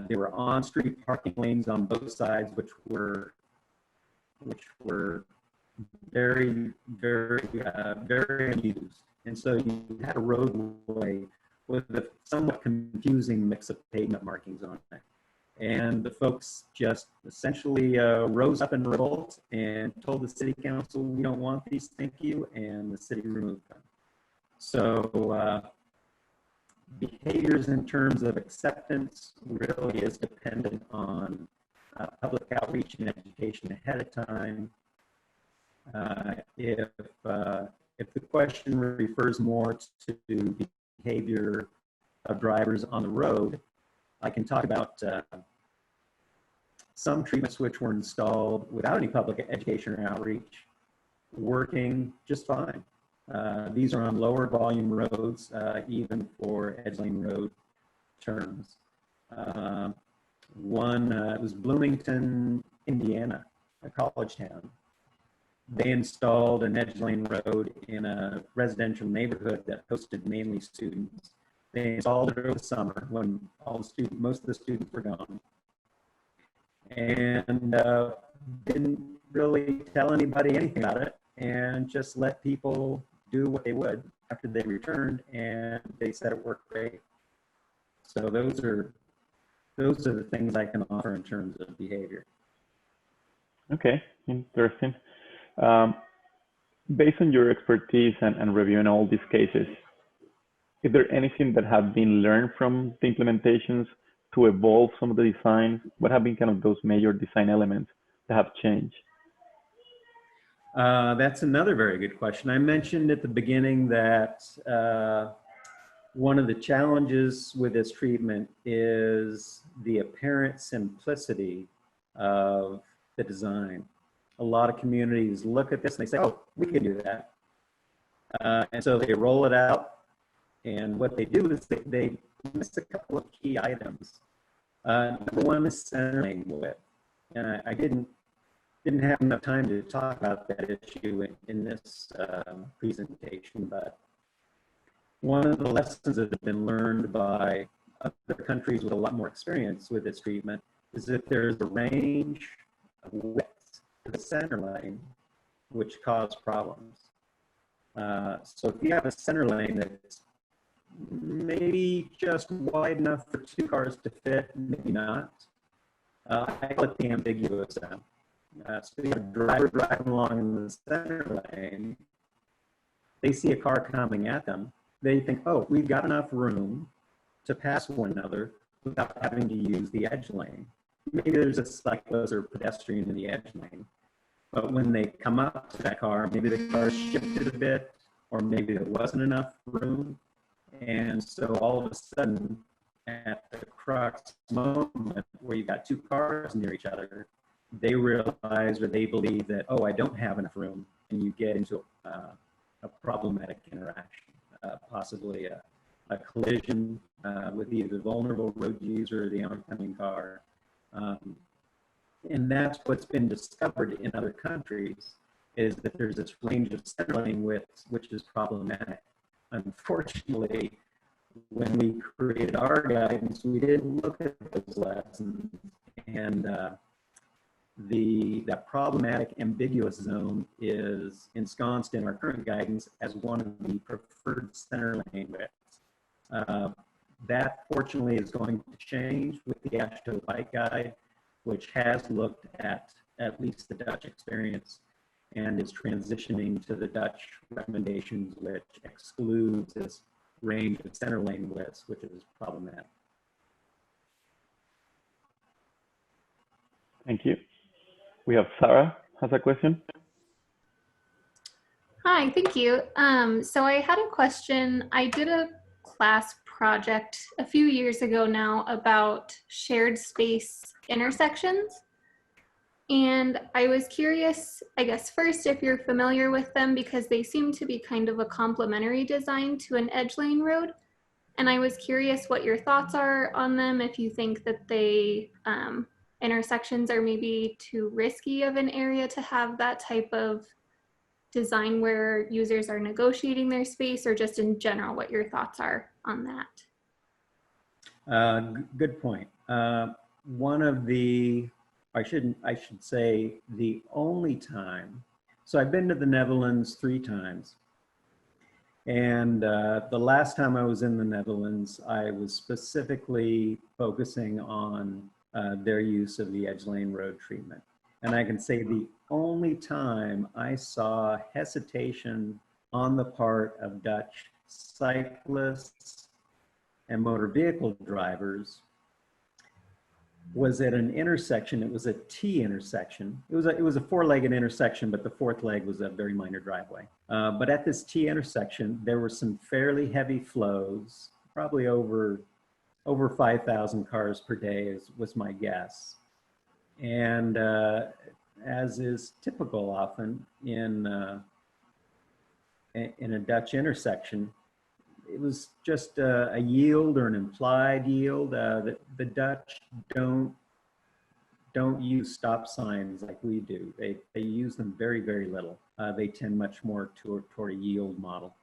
There were on-street parking lanes on both sides, which were very, very, very unused. And so you had a roadway with a somewhat confusing mix of pavement markings on it. And the folks just essentially rose up in revolt and told the city council, we don't want these, thank you, and the city removed them. So behaviors in terms of acceptance really is dependent on public outreach and education ahead of time. If the question refers more to behavior of drivers on the road, I can talk about some treatments which were installed without any public education or outreach, working just fine. These are on lower volume roads, even for Edge Lane Road terms. One, it was Bloomington, Indiana, a college town. They installed an Edge Lane Road in a residential neighborhood that hosted mainly students. They installed it over the summer when most of the students were gone, and didn't really tell anybody anything about it, and just let people do what they would after they returned, and they said it worked great. So those are the things I can offer in terms of behavior. Okay, interesting. Based on your expertise and reviewing all these cases, is there anything that have been learned from the implementations to evolve some of the designs? What have been kind of those major design elements that have changed? That's another very good question. I mentioned at the beginning that one of the challenges with this treatment is the apparent simplicity of the design. A lot of communities look at this and they say, oh, we can do that. And so they roll it out. And what they do is they miss a couple of key items. Number one is center lane width. And I didn't have enough time to talk about that issue in this presentation, but one of the lessons that have been learned by other countries with a lot more experience with this treatment is that there's a range of widths to the center lane which cause problems. So if you have a center lane that's maybe just wide enough for 2 cars to fit, maybe not, I call it the ambiguous zone. So you have a driver driving along in the center lane, they see a car coming at them, they think, oh, we've got enough room to pass one another without having to use the edge lane. Maybe there's a cyclist or pedestrian in the edge lane, but when they come up to that car, maybe the car shifted a bit, or maybe there wasn't enough room, and so all of a sudden, at the crux moment where you've got 2 cars near each other, they realize or they believe that, oh, I don't have enough room, and you get into a problematic interaction, possibly a collision with either the vulnerable road user or the oncoming car. And that's what's been discovered in other countries, is that there's this range of center lane widths, which is problematic. Unfortunately, when we created our guidance, we didn't look at those lessons, and that problematic ambiguous zone is ensconced in our current guidance as one of the preferred center lane widths. That fortunately is going to change with the AASHTO Bike Guide, which has looked at least the Dutch experience and is transitioning to the Dutch recommendations, which excludes this range of center lane widths, which is problematic. Thank you. We have Sarah has a question. Hi, thank you. So I had a question. I did a class project a few years ago now about shared space intersections. And I was curious, I guess, first, if you're familiar with them, because they seem to be kind of a complementary design to an edge lane road. And I was curious what your thoughts are on them, if you think that they intersections are maybe too risky of an area to have that type of design where users are negotiating their space, or just in general, what your thoughts are on that. Good point. One of the, I should say the only time, so I've been to the Netherlands 3 times. And the last time I was in the Netherlands, I was specifically focusing on their use of the edge lane road treatment. And I can say the only time I saw hesitation on the part of Dutch cyclists and motor vehicle drivers was at an intersection. It was a T intersection. It was a 4-legged intersection, but the 4th leg was a very minor driveway. But at this T intersection, there were some fairly heavy flows, probably over 5,000 cars per day was my guess. And as is typical often in a Dutch intersection, it was just a yield or an implied yield. The Dutch don't use stop signs like we do. They use them very, very little. They tend much more toward a yield model.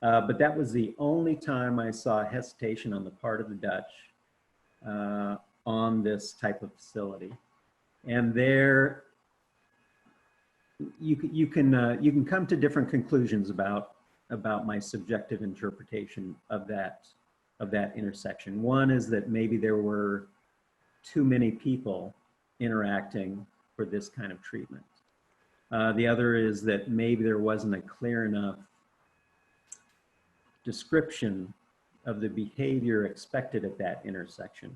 But that was the only time I saw hesitation on the part of the Dutch on this type of facility. And there, you can come to different conclusions about my subjective interpretation of that intersection. One is that maybe there were too many people interacting for this kind of treatment. The other is that maybe there wasn't a clear enough description of the behavior expected at that intersection.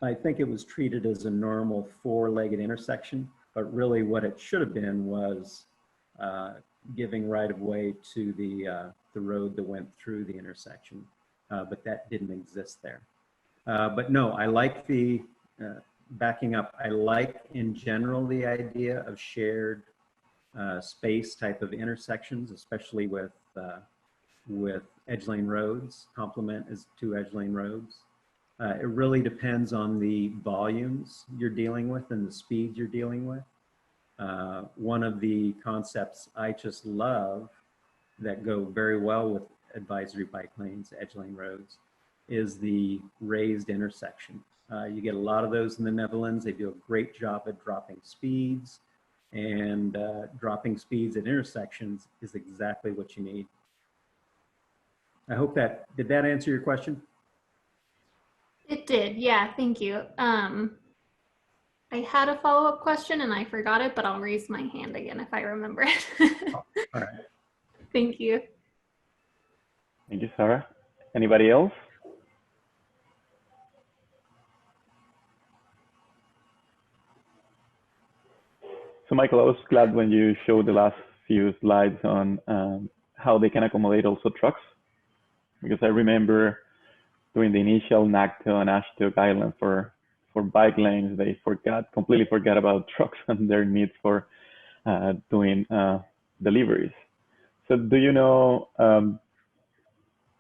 I think it was treated as a normal 4-legged intersection, but really what it should have been was giving right of way to the road that went through the intersection, but that didn't exist there. But no, I like the, backing up, I like in general the idea of shared space type of intersections, especially with edge lane roads, complement as 2 edge lane roads. It really depends on the volumes you're dealing with and the speeds you're dealing with. One of the concepts I just love that go very well with advisory bike lanes, edge lane roads, is the raised intersection. You get a lot of those in the Netherlands. They do a great job at dropping speeds, and dropping speeds at intersections is exactly what you need. I hope did that answer your question? It did, yeah, thank you. I had a follow-up question and I forgot it, but I'll raise my hand again if I remember it. All right. Thank you. Thank you, Sarah. Anybody else? So Michael, I was glad when you showed the last few slides on how they can accommodate also trucks, because I remember during the initial NACTO and AASHTO guidelines for bike lanes, they completely forgot about trucks and their needs for doing deliveries. So do you know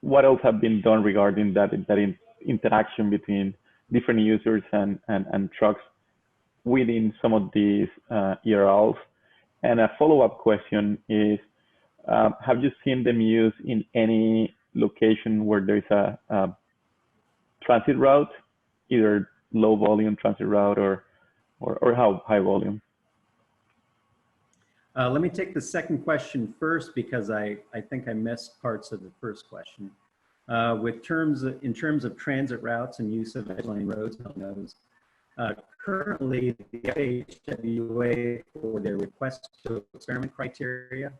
what else have been done regarding that interaction between different users and trucks within some of these ELRs? And a follow-up question is, have you seen them used in any location where there's a transit route, either low volume transit route or or how high volume? Let me take the second question first because I think I missed parts of the first question. In terms of transit routes and use of edge lane roads on those, currently the FHWA for their request to experiment criteria,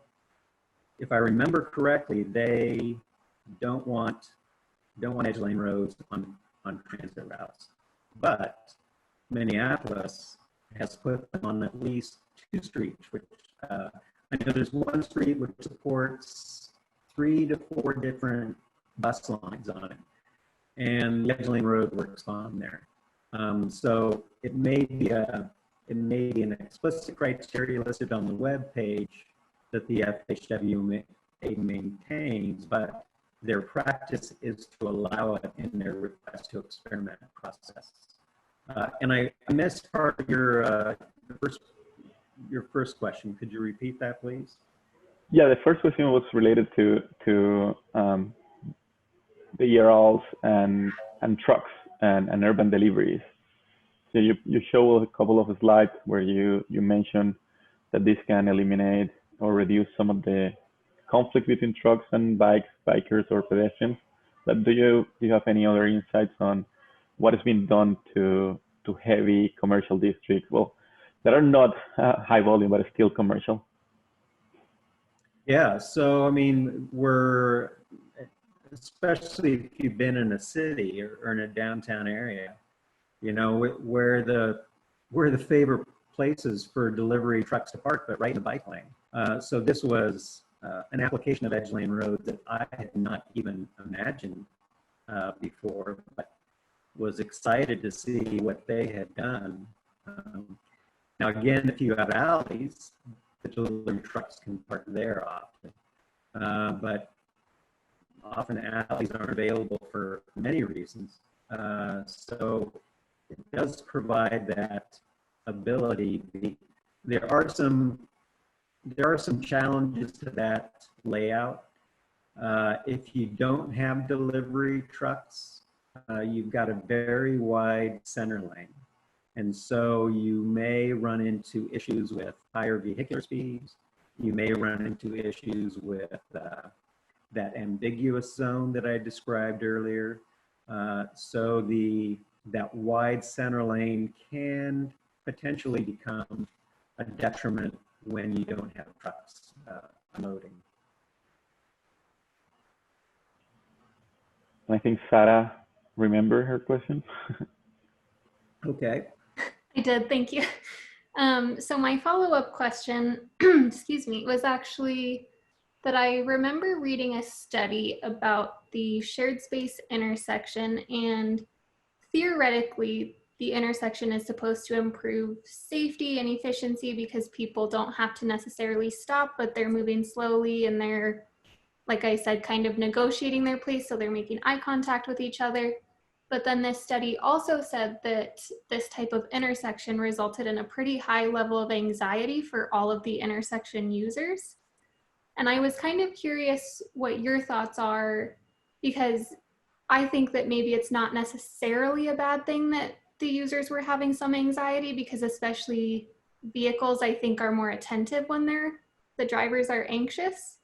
if I remember correctly, they don't want edge lane roads on transit routes, but Minneapolis has put them on at least 2 streets, which I know there's 1 street which supports 3 to 4 different bus lines on it, and the edge lane road works on there. So it may be an explicit criteria listed on the web page that the FHWA maintains, but their practice is to allow it in their request to experiment process. And I missed part of your first question. Could you repeat that, please? Yeah, the first question was related to the ELRs and trucks and urban deliveries. So you show a couple of slides where you mentioned that this can eliminate or reduce some of the conflict between trucks and bikers or pedestrians. But do you have any other insights on what has been done to heavy commercial districts? Well, that are not high volume, but still commercial. Yeah, so I mean, especially if you've been in a city or in a downtown area, you know, where the favorite places for delivery trucks to park, but right in the bike lane. So this was an application of edge lane road that I had not even imagined before, but was excited to see what they had done. Now, again, if you have alleys, the delivery trucks can park there often, but often alleys aren't available for many reasons. So it does provide that ability. There are some challenges to that layout. If you don't have delivery trucks, you've got a very wide center lane. And so you may run into issues with higher vehicular speeds. You may run into issues with that ambiguous zone that I described earlier. So that wide center lane can potentially become a detriment when you don't have trucks unloading. I think Sarah remembered her question. Okay. I did, thank you. So my follow-up question, excuse me, was actually that I remember reading a study about the shared space intersection, and theoretically, the intersection is supposed to improve safety and efficiency because people don't have to necessarily stop, but they're moving slowly and they're, like I said, kind of negotiating their place, so they're making eye contact with each other. But then this study also said that this type of intersection resulted in a pretty high level of anxiety for all of the intersection users. And I was kind of curious what your thoughts are, because I think that maybe it's not necessarily a bad thing that the users were having some anxiety, because especially vehicles, I think, are more attentive when the drivers are anxious.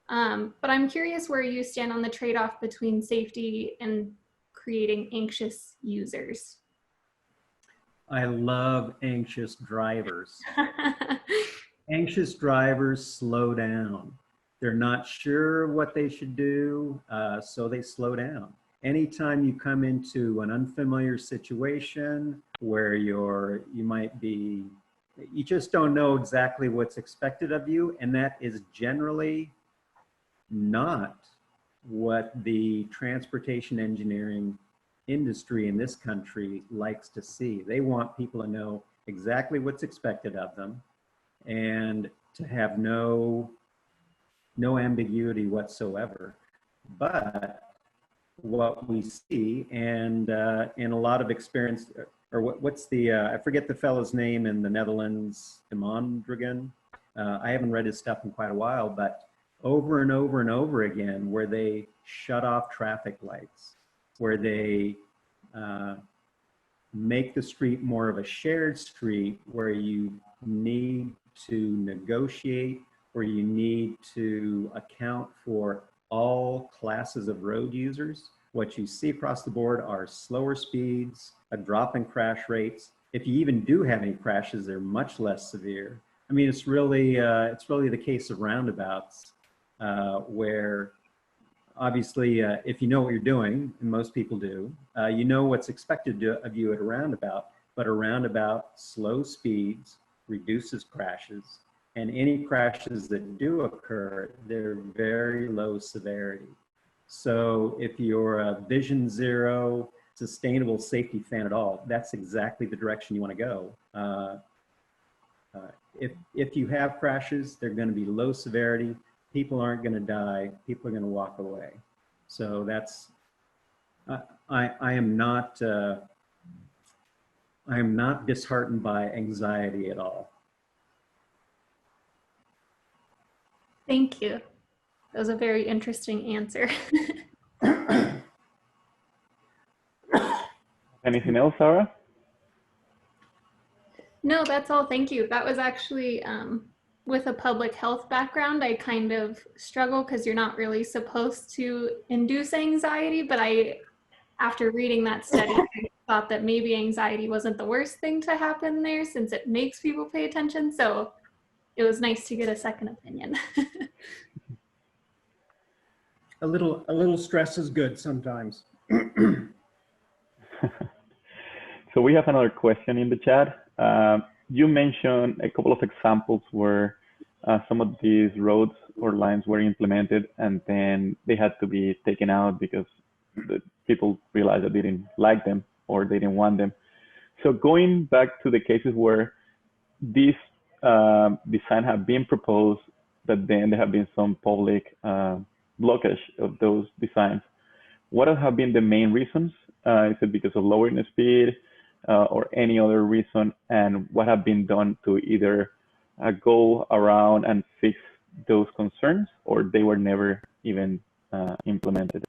But I'm curious where you stand on the trade-off between safety and creating anxious users. I love anxious drivers. Anxious drivers slow down. They're not sure what they should do, so they slow down. Anytime you come into an unfamiliar situation where you just don't know exactly what's expected of you, and that is generally not what the transportation engineering industry in this country likes to see. They want people to know exactly what's expected of them and to have no ambiguity whatsoever. But what we see, and in a lot of experience, or what's the, I forget the fellow's name in the Netherlands, de Mondrigan. I haven't read his stuff in quite a while, but over and over and over again, where they shut off traffic lights, where they make the street more of a shared street where you need to negotiate, or you need to account for all classes of road users. What you see across the board are slower speeds, a drop in crash rates. If you even do have any crashes, they're much less severe. I mean, it's really the case of roundabouts, where obviously, if you know what you're doing, and most people do, you know what's expected of you at a roundabout, but a roundabout, slow speeds, reduces crashes, and any crashes that do occur, they're very low severity. So if you're a Vision Zero, sustainable safety fan at all, that's exactly the direction you want to go. If you have crashes, they're going to be low severity. People aren't going to die. People are going to walk away. So that's, I am not disheartened by anxiety at all. Thank you. That was a very interesting answer. Anything else, Sarah? No, that's all. Thank you. That was actually, with a public health background, I kind of struggle because you're not really supposed to induce anxiety, but after reading that study, I thought that maybe anxiety wasn't the worst thing to happen there since it makes people pay attention. So it was nice to get a second opinion. A little stress is good sometimes. So we have another question in the chat. You mentioned a couple of examples where some of these roads or lines were implemented and then they had to be taken out because the people realized that they didn't like them or they didn't want them. So going back to the cases where these design have been proposed, but then there have been some public blockage of those designs, what have been the main reasons? Is it because of lowering the speed or any other reason? And what have been done to either go around and fix those concerns, or they were never even implemented?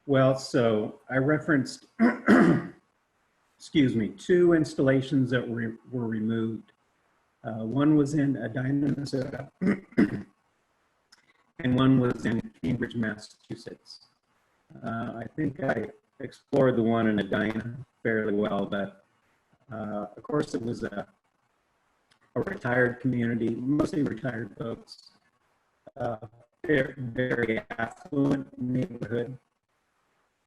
Well, so I referenced, excuse me, 2 installations that were removed. One was in Edina, Minnesota, and one was in Cambridge, Massachusetts. I think I explored the one in Edina fairly well, but of course it was a retired community, mostly retired folks, very affluent neighborhood.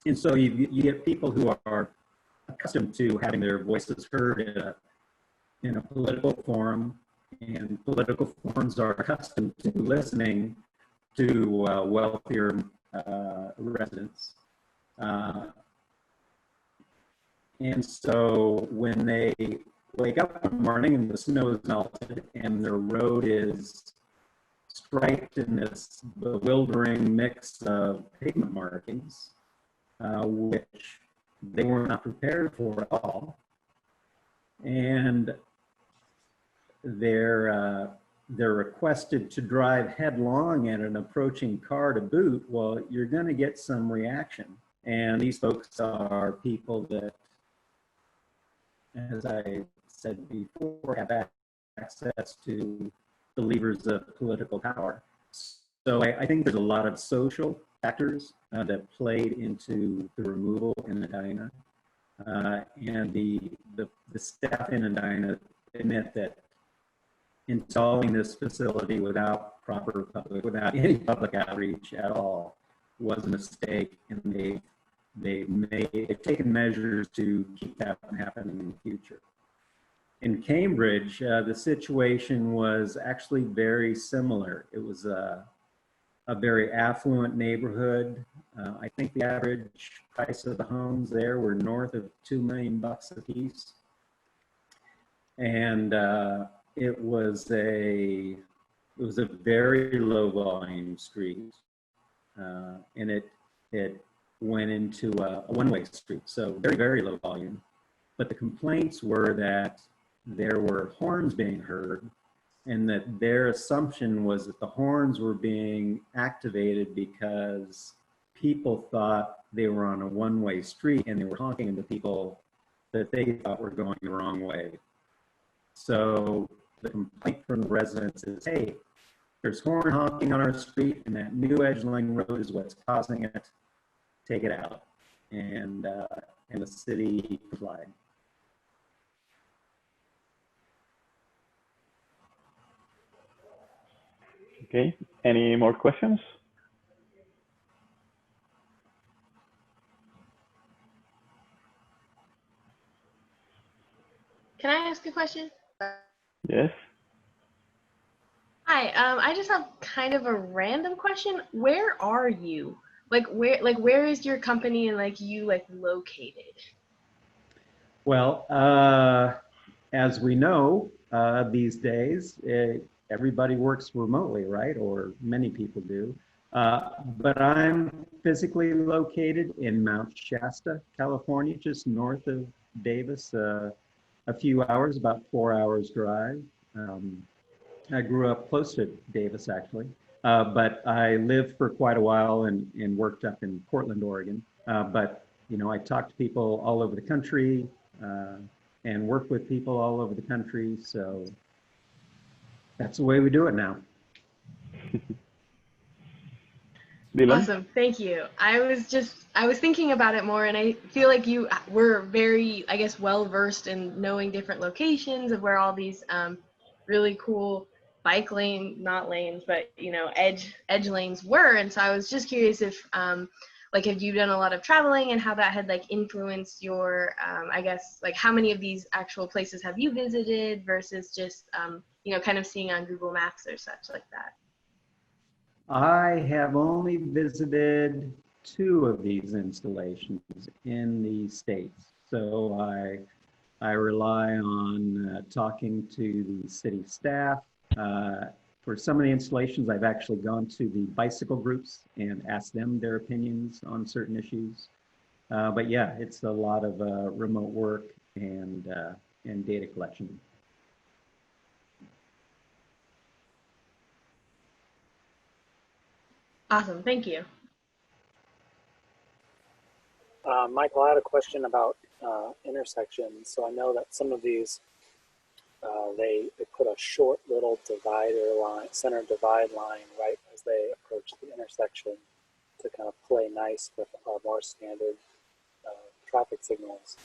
And so you get people who are accustomed to having their voices heard in a political forum, and political forums are accustomed to listening to wealthier residents. And so when they wake up in the morning and the snow is melted and the road is striped in this bewildering mix of pavement markings, which they were not prepared for at all, and they're requested to drive headlong at an approaching car to boot, well, you're going to get some reaction. And these folks are people that, as I said before, have access to the levers of political power. So I think there's a lot of social factors that played into the removal in Edina. And the staff in Edina admit that installing this facility without any public outreach at all was a mistake, and they've taken measures to keep that from happening in the future. In Cambridge, the situation was actually very similar. It was a very affluent neighborhood. I think the average price of the homes there were north of $2 million a piece. And it was a very low volume street. And it went into a one-way street, so very, very low volume. But the complaints were that there were horns being heard, and that their assumption was that the horns were being activated because people thought they were on a one-way street and they were honking into people that they thought were going the wrong way. So the complaint from the residents is, hey, there's horn honking on our street and that new edge lane road is what's causing it. Take it out. And the city complied. Okay, any more questions? Can I ask a question? Yes. Hi, I just have kind of a random question. Where are you? Where is your company and you located? Well, as we know these days, everybody works remotely, right? Or many people do. But I'm physically located in Mount Shasta, California, just north of Davis, a few hours, about 4 hours drive. I grew up close to Davis, actually, but I lived for quite a while and worked up in Portland, Oregon. But, you know, I talk to people all over the country and work with people all over the country. So that's the way we do it now. Dylan? Awesome, thank you. I was thinking about it more, and I feel like you were very, I guess, well versed in knowing different locations of where all these really cool bike lane, not lanes, but you know, edge lanes were. And so I was just curious if have you done a lot of traveling and how that had influenced your I guess how many of these actual places have you visited versus just you know, kind of seeing on Google Maps or such like that? I have only visited 2 of these installations in the States. So I rely on talking to the city staff. For some of the installations, I've actually gone to the bicycle groups and asked them their opinions on certain issues. But yeah, it's a lot of remote work and data collection. Awesome, thank you. Michael, I had a question about intersections. So I know that some of these, they put a short little divider line, center divide line right as they approach the intersection to kind of play nice with more standard traffic signals.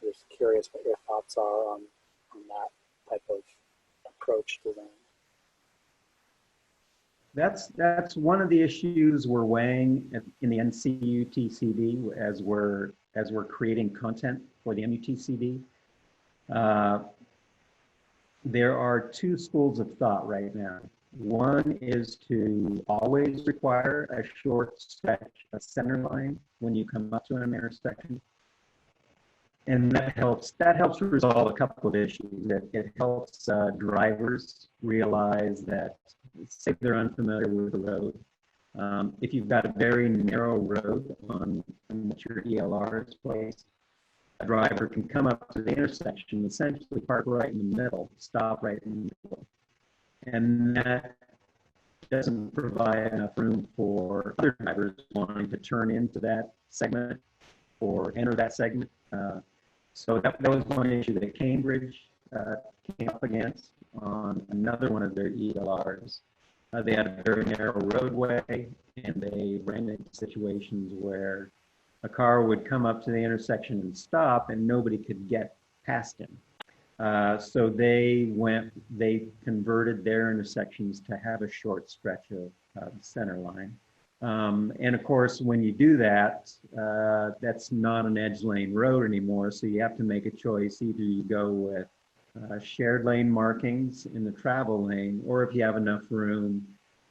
So just curious what your thoughts are on that type of approach design. That's one of the issues we're weighing in the NCUTCD as we're creating content for the MUTCD. There are 2 schools of thought right now. One is to always require a short stretch, a center line when you come up to an intersection. And that helps resolve a couple of issues. It helps drivers realize that, say they're unfamiliar with the road. If you've got a very narrow road on which your ELR is placed, a driver can come up to the intersection, essentially park right in the middle, stop right in the middle. And that doesn't provide enough room for other drivers wanting to turn into that segment or enter that segment. So that was one issue that Cambridge came up against on another one of their ELRs. They had a very narrow roadway, and they ran into situations where a car would come up to the intersection and stop, and nobody could get past him. So they converted their intersections to have a short stretch of center line. And of course, when you do that, that's not an edge lane road anymore. So you have to make a choice. Either you go with shared lane markings in the travel lane, or if you have enough room,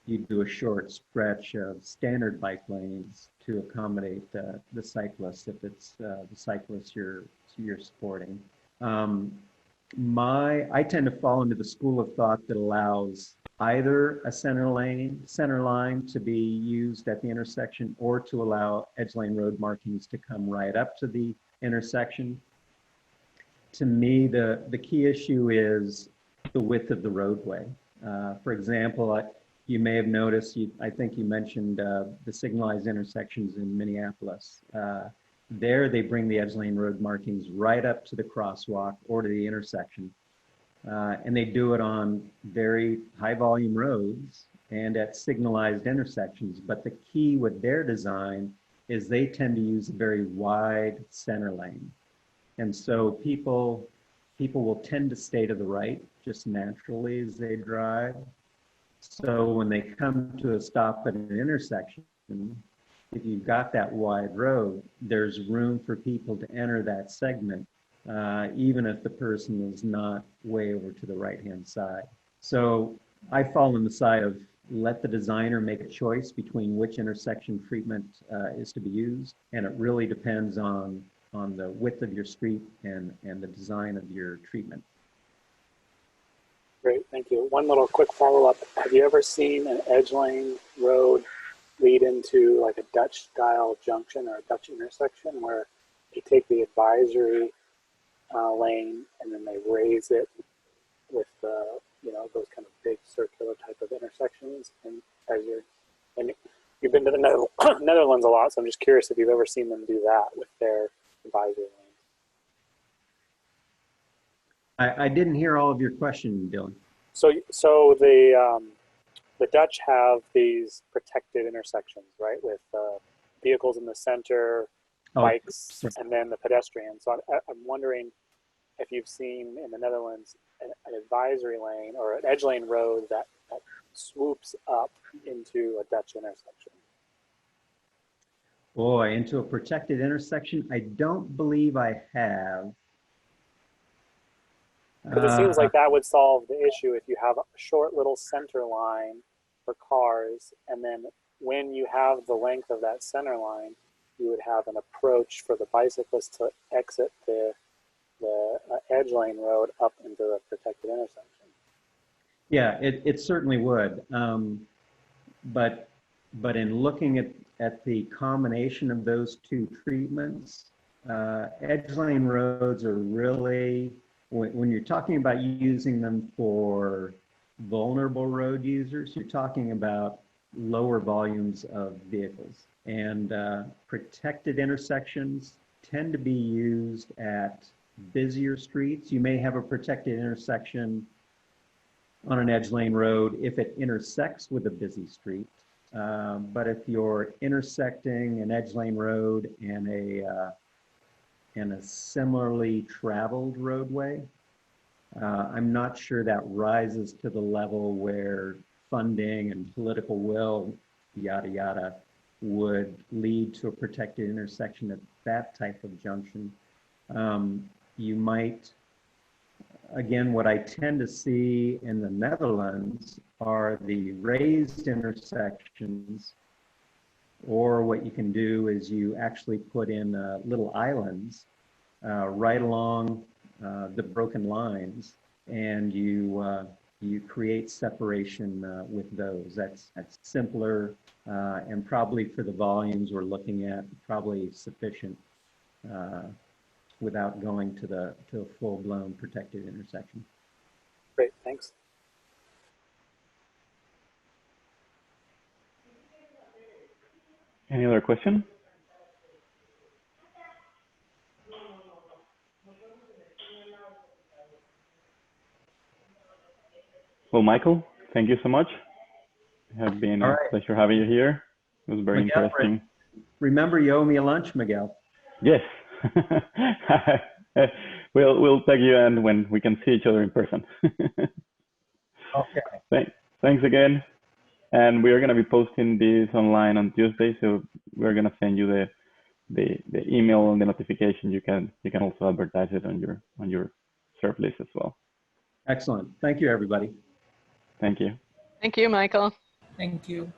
you do a short stretch of standard bike lanes to accommodate the cyclists if it's the cyclists you're supporting. I tend to fall into the school of thought that allows either a center line to be used at the intersection, or to allow edge lane road markings to come right up to the intersection. To me, the key issue is the width of the roadway. For example, you may have noticed, I think you mentioned the signalized intersections in Minneapolis. There they bring the edge lane road markings right up to the crosswalk or to the intersection. And they do it on very high volume roads and at signalized intersections. But the key with their design is they tend to use a very wide center lane. And so people will tend to stay to the right just naturally as they drive. So when they come to a stop at an intersection, if you've got that wide road, there's room for people to enter that segment, even if the person is not way over to the right-hand side. So I fall on the side of let the designer make a choice between which intersection treatment is to be used, and it really depends on the width of your street and the design of your treatment. Great, thank you. One little quick follow-up. Have you ever seen an edge lane road lead into like a Dutch style junction or a Dutch intersection where they take the advisory lane and then they raise it with those kind of big circular type of intersections? And you've been to the Netherlands a lot, so I'm just curious if you've ever seen them do that with their advisory lanes. I didn't hear all of your question, Dylan. So the Dutch have these protected intersections, right, with vehicles in the center, bikes, and then the pedestrians. So I'm wondering if you've seen in the Netherlands an advisory lane or an edge lane road that swoops up into a Dutch intersection. Boy, into a protected intersection? I don't believe I have. Because it seems like that would solve the issue if you have a short little center line for cars, and then when you have the length of that center line, you would have an approach for the bicyclist to exit the edge lane road up into the protected intersection. Yeah, it certainly would. But in looking at the combination of those two treatments, edge lane roads are really, when you're talking about using them for vulnerable road users, you're talking about lower volumes of vehicles. And protected intersections tend to be used at busier streets. You may have a protected intersection on an edge lane road if it intersects with a busy street. But if you're intersecting an edge lane road and a similarly traveled roadway, I'm not sure that rises to the level where funding and political will, yada, yada, would lead to a protected intersection at that type of junction. You might, again, what I tend to see in the Netherlands are the raised intersections, or what you can do is you actually put in little islands right along the broken lines, and you create separation with those. That's simpler and probably for the volumes we're looking at, probably sufficient without going to a full-blown protected intersection. Great, thanks. Any other question? Well, Michael, thank you so much. It has been a pleasure having you here. It was very interesting. Remember, you owe me a lunch, Miguel. Yes. We'll tag you in when we can see each other in person. Okay. Thanks again. And we are going to be posting this online on Tuesday, so we're going to send you the email and the notification. You can also advertise it on your serve list as well. Excellent. Thank you, everybody. Thank you. Thank you, Michael. Thank you.